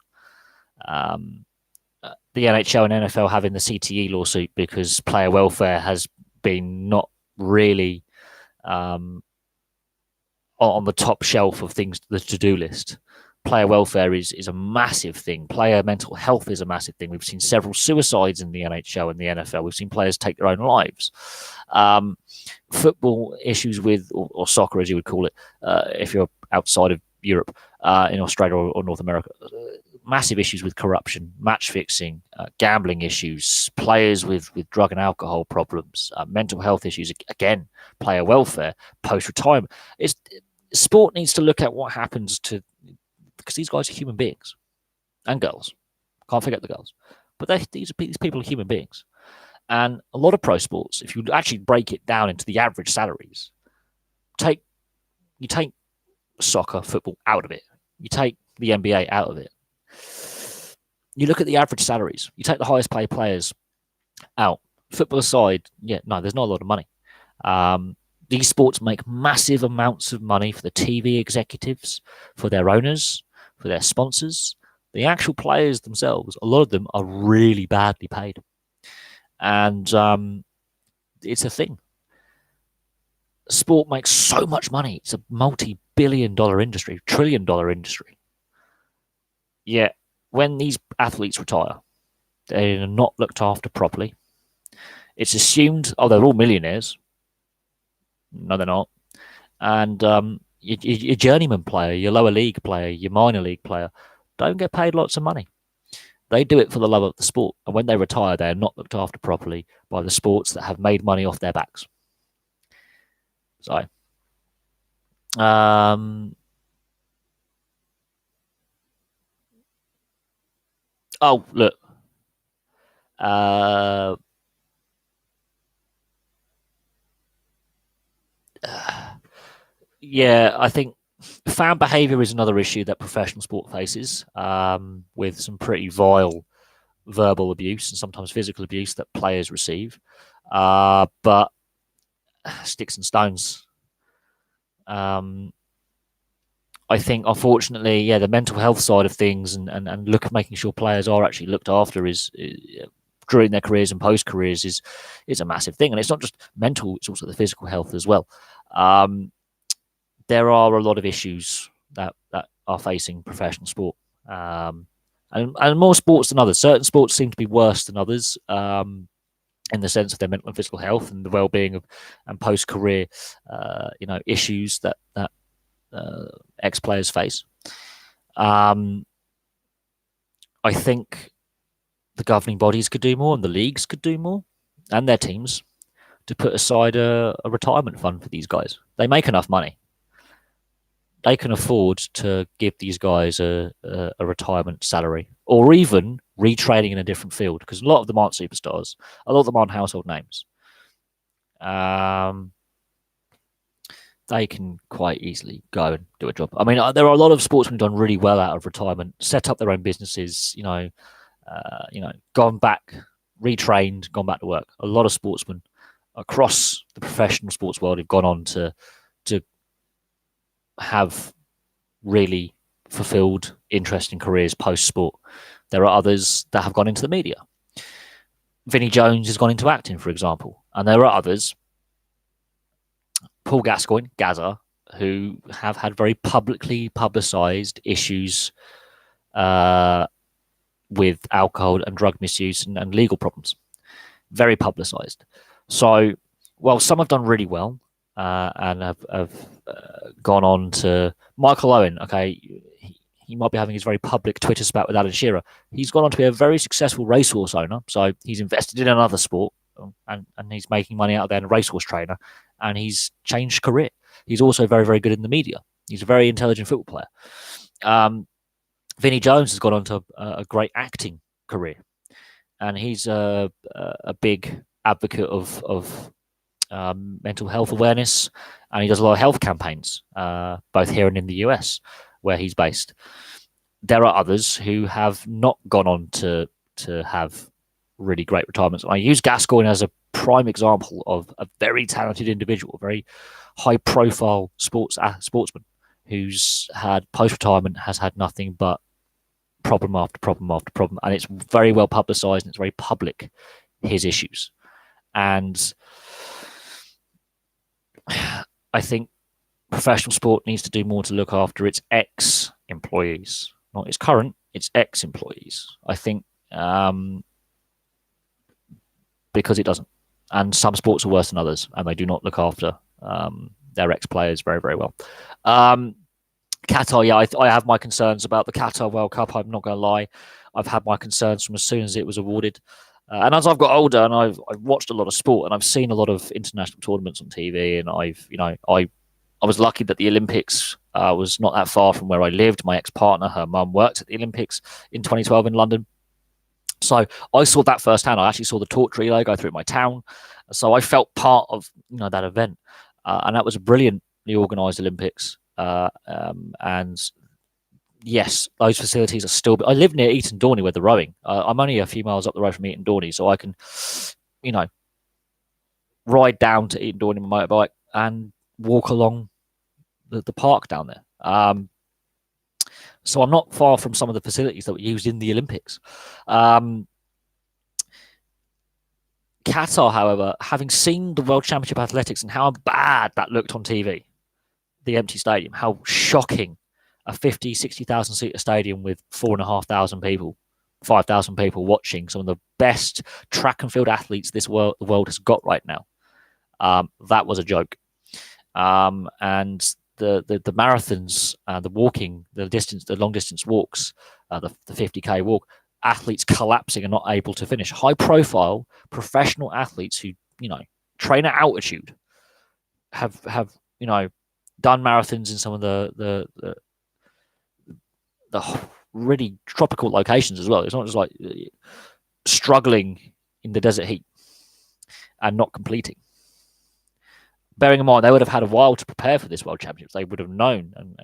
Speaker 1: The NHL and NFL having the CTE lawsuit because player welfare has been not really on the top shelf of things, the to-do list. Player welfare is a massive thing. Player mental health is a massive thing. We've seen several suicides in the NHL and the NFL. We've seen players take their own lives. Football issues with, or soccer as you would call it, if you're outside of Europe, in Australia or North America, massive issues with corruption, match fixing, gambling issues, players with drug and alcohol problems, mental health issues, again, player welfare, post-retirement. Sport needs to look at what happens to, because these guys are human beings and girls. Can't forget the girls. But these people are human beings. And a lot of pro sports, if you actually break it down into the average salaries, you take soccer, football out of it. You take the NBA out of it. You look at the average salaries. You take the highest paid players out. Football aside, there's not a lot of money. These sports make massive amounts of money for the TV executives, for their owners, for their sponsors. The actual players themselves, a lot of them are really badly paid. And it's a thing. Sport makes so much money. It's a multi-billion-dollar industry, trillion-dollar industry. Yet, when these athletes retire, they're not looked after properly. It's assumed, they're all millionaires. No, they're not. And your journeyman player, your lower league player, your minor league player, don't get paid lots of money. They do it for the love of the sport. And when they retire, they are not looked after properly by the sports that have made money off their backs. So, look. I think fan behaviour is another issue that professional sport faces, with some pretty vile verbal abuse and sometimes physical abuse that players receive. But sticks and stones. I think, unfortunately, the mental health side of things and making sure players are actually looked after is during their careers and post careers is a massive thing. And it's not just mental; it's also the physical health as well. There are a lot of issues that are facing professional sport, and more sports than others. Certain sports seem to be worse than others, in the sense of their mental and physical health and the well-being of and post-career, issues that ex-players face. I think the governing bodies could do more, and the leagues could do more, and their teams, to put aside a retirement fund for these guys. They make enough money. They can afford to give these guys a retirement salary, or even retraining in a different field, because a lot of them aren't superstars. A lot of them aren't household names. they can quite easily go and do a job. I mean, there are a lot of sportsmen who've done really well out of retirement, set up their own businesses, gone back, retrained, gone back to work. A lot of sportsmen across the professional sports world have gone on to have really fulfilled, interesting careers post sport. There are others that have gone into the media. Vinnie Jones has gone into acting, for example, and there are others, Paul Gascoigne, Gazza, who have had very publicly publicised issues with alcohol and drug misuse and legal problems. Very publicised. So, while some have done really well and have gone on to Michael Owen, okay, he might be having his very public Twitter spat with Alan Shearer. He's gone on to be a very successful racehorse owner. So he's invested in another sport and he's making money out there and a racehorse trainer, and he's changed career. He's also very, very good in the media. He's a very intelligent football player. Vinnie Jones has gone on to a great acting career, and he's a big advocate of mental health awareness, and he does a lot of health campaigns, both here and in the US, where he's based. There are others who have not gone on to have really great retirements. I use Gascoigne as a prime example of a very talented individual, a very high-profile sportsman who's had post-retirement has had nothing but problem after problem after problem, and it's very well publicised and it's very public, his issues. And I think professional sport needs to do more to look after its ex-employees, not its current, its ex-employees. I think because it doesn't. And some sports are worse than others, and they do not look after their ex-players very, very well. Qatar, yeah, I have my concerns about the Qatar World Cup. I'm not going to lie. I've had my concerns from as soon as it was awarded. And as I've got older and I've watched a lot of sport and I've seen a lot of international tournaments on TV, and I was lucky that the Olympics was not that far from where I lived. My ex-partner, her mum, worked at the Olympics in 2012 in London. So I saw that firsthand. I actually saw the torch relay go through my town. So I felt part of that event. And that was a brilliantly organised Olympics. And yes, those facilities are still. I live near Eton Dorney where they're rowing. I'm only a few miles up the road from Eton Dorney, so I can, ride down to Eton Dorney on my motorbike and walk along the park down there. So I'm not far from some of the facilities that were used in the Olympics. Qatar, however, having seen the World Championship Athletics and how bad that looked on TV, the empty stadium, how shocking a 50, 60,000 seater stadium with 4,500 people, 5,000 people watching some of the best track and field athletes the world has got right now. That was a joke. And the marathons, the walking, the long distance walks, the 50K walk, athletes collapsing and not able to finish. High profile professional athletes who, train at altitude have done marathons in some of the really tropical locations as well. It's not just like struggling in the desert heat and not completing. Bearing in mind, they would have had a while to prepare for this World Championships. They would have known, and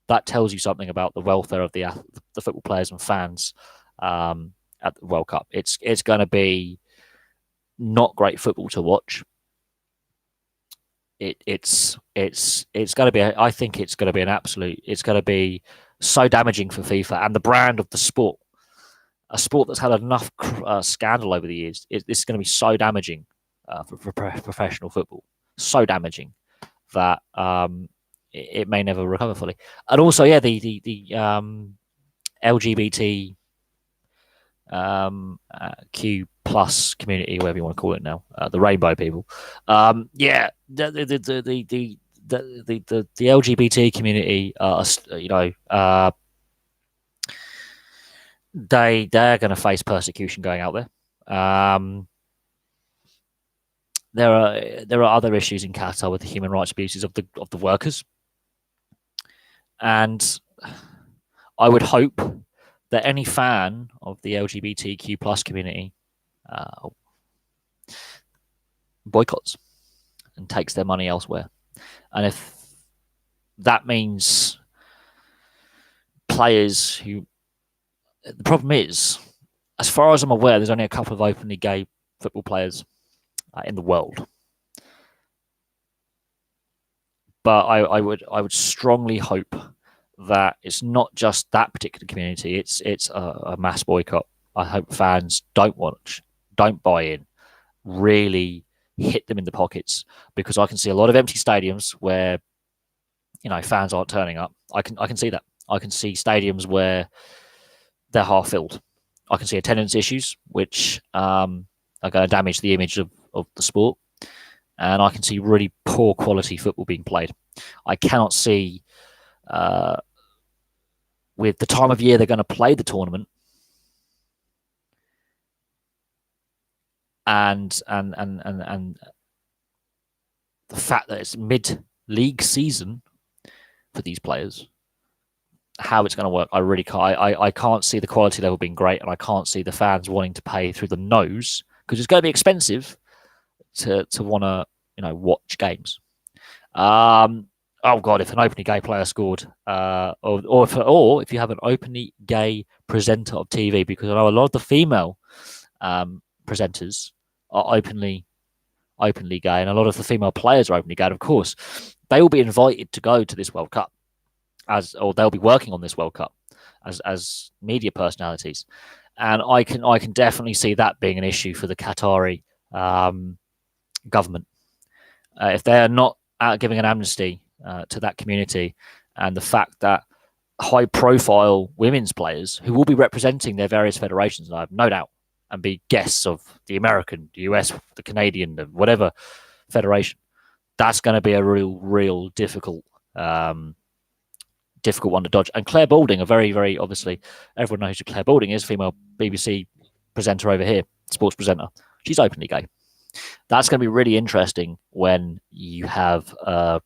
Speaker 1: that tells you something about the welfare of the football players and fans at the World Cup. It's going to be not great football to watch. It's going to be. I think it's going to be an absolute. It's going to be so damaging for FIFA and the brand of the sport. A sport that's had enough scandal over the years. This is going to be so damaging for professional football. So damaging that it may never recover fully. And also, yeah, the LGBT Q plus community, whatever you want to call it now, the rainbow people. Yeah, the LGBT community, they're going to face persecution going out there. There are other issues in Qatar with the human rights abuses of the workers, and I would hope that any fan of the LGBTQ plus community boycotts and takes their money elsewhere. And if that means players who, the problem is, as far as I'm aware, there's only a couple of openly gay football players in the world. But I would strongly hope that it's not just that particular community. It's a mass boycott. I hope fans don't buy in, really hit them in the pockets, because I can see a lot of empty stadiums where fans aren't turning up. I can see that. I can see stadiums where they're half filled. I can see attendance issues, which are going to damage the image of the sport. And I can see really poor quality football being played. I cannot see, with the time of year they're going to play the tournament, and the fact that it's mid-league season for these players, how it's going to work. I really can't. I can't see the quality level being great, and I can't see the fans wanting to pay through the nose, because it's going to be expensive to want to watch games. Oh God, if an openly gay player scored, or if you have an openly gay presenter of TV, because I know a lot of the female presenters are openly gay, and a lot of the female players are openly gay. And of course, they will be invited to go to this World Cup, or they'll be working on this World Cup as media personalities, and I can definitely see that being an issue for the Qatari government if they are not giving an amnesty to that community, and the fact that high-profile women's players who will be representing their various federations, and I have no doubt, and be guests of the American, the US, the Canadian, whatever federation, that's going to be a real difficult one to dodge. And Claire Balding, a very, very, obviously, everyone knows who Claire Balding is, female BBC presenter over here, sports presenter. She's openly gay. That's going to be really interesting when you have a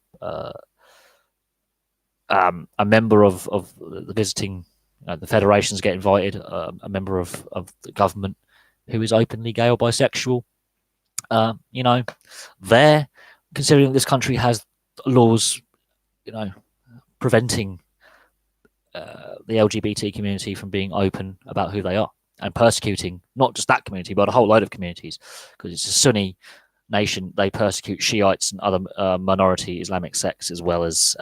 Speaker 1: member of the visiting, the federations get invited, a member of the government who is openly gay or bisexual. They're considering this country has laws, preventing the LGBT community from being open about who they are, and persecuting not just that community, but a whole load of communities, because it's a Sunni nation. They persecute Shiites and other minority Islamic sects, as well as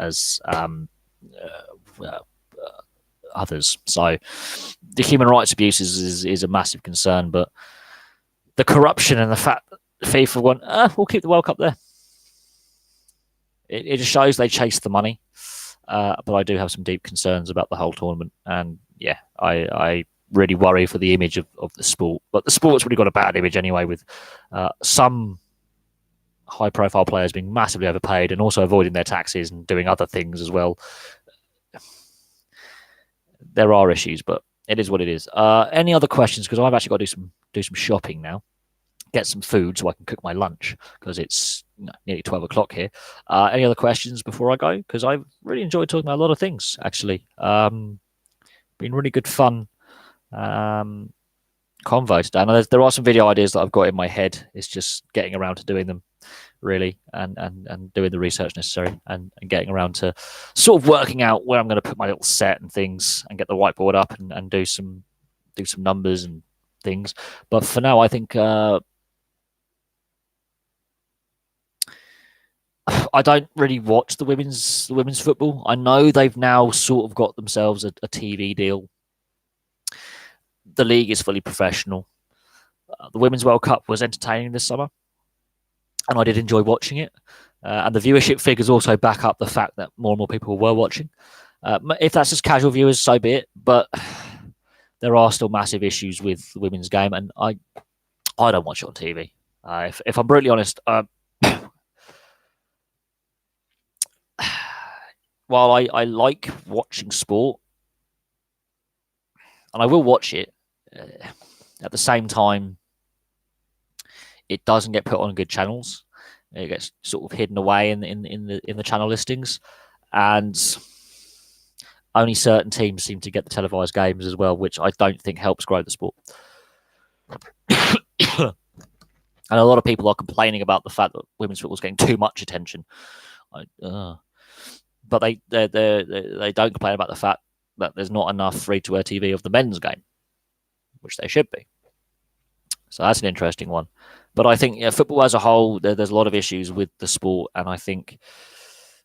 Speaker 1: others. So the human rights abuses is a massive concern, but the corruption and the fact that FIFA went, we'll keep the World Cup there. It just shows they chase the money. But I do have some deep concerns about the whole tournament, and yeah, I really worry for the image of the sport. But the sport's really got a bad image anyway, with some high-profile players being massively overpaid and also avoiding their taxes and doing other things as well. There are issues, but it is what it is. Any other questions? Because I've actually got to do some shopping now, get some food so I can cook my lunch, because it's nearly 12 o'clock here. Any other questions before I go? Because I've really enjoyed talking about a lot of things, actually. Been really good fun convo today. And there are some video ideas that I've got in my head. It's just getting around to doing them, really, and doing the research necessary, and getting around to sort of working out where I'm going to put my little set and things, and get the whiteboard up and do some numbers and things. But for now, I think I don't really watch the women's football. I know they've now sort of got themselves a TV deal. The league is fully professional. The Women's World Cup was entertaining this summer, and I did enjoy watching it. And the viewership figures also back up the fact that more and more people were watching. If that's just casual viewers, so be it. But there are still massive issues with the women's game, and I don't watch it on TV. If I'm brutally honest, while I like watching sport, and I will watch it, at the same time, it doesn't get put on good channels. It gets sort of hidden away in the channel listings, and only certain teams seem to get the televised games as well, which I don't think helps grow the sport. And a lot of people are complaining about the fact that women's football is getting too much attention. But they don't complain about the fact that there's not enough free-to-air TV of the men's game, which they should be. So that's an interesting one. But I think football as a whole, there's a lot of issues with the sport, and I think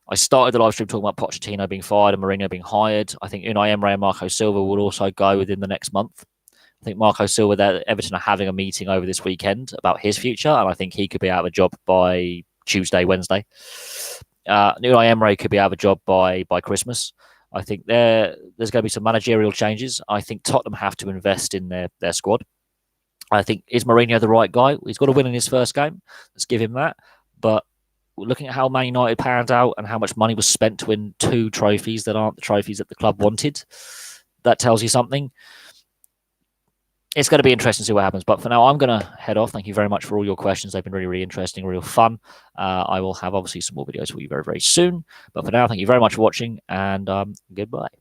Speaker 1: I started the live stream talking about Pochettino being fired and Mourinho being hired. I think Unai Emery and Marco Silva will also go within the next month. I think Marco Silva, Everton are having a meeting over this weekend about his future, and I think he could be out of a job by Tuesday, Wednesday. Unai Emery could be out of a job by Christmas. I think there's going to be some managerial changes. I think Tottenham have to invest in their squad. I think, is Mourinho the right guy? He's got to win in his first game. Let's give him that. But looking at how Man United panned out and how much money was spent to win 2 trophies that aren't the trophies that the club wanted, that tells you something. It's going to be interesting to see what happens. But for now, I'm going to head off. Thank you very much for all your questions. They've been really, really interesting, real fun. I will have obviously some more videos for you very, very soon. But for now, thank you very much for watching, and goodbye.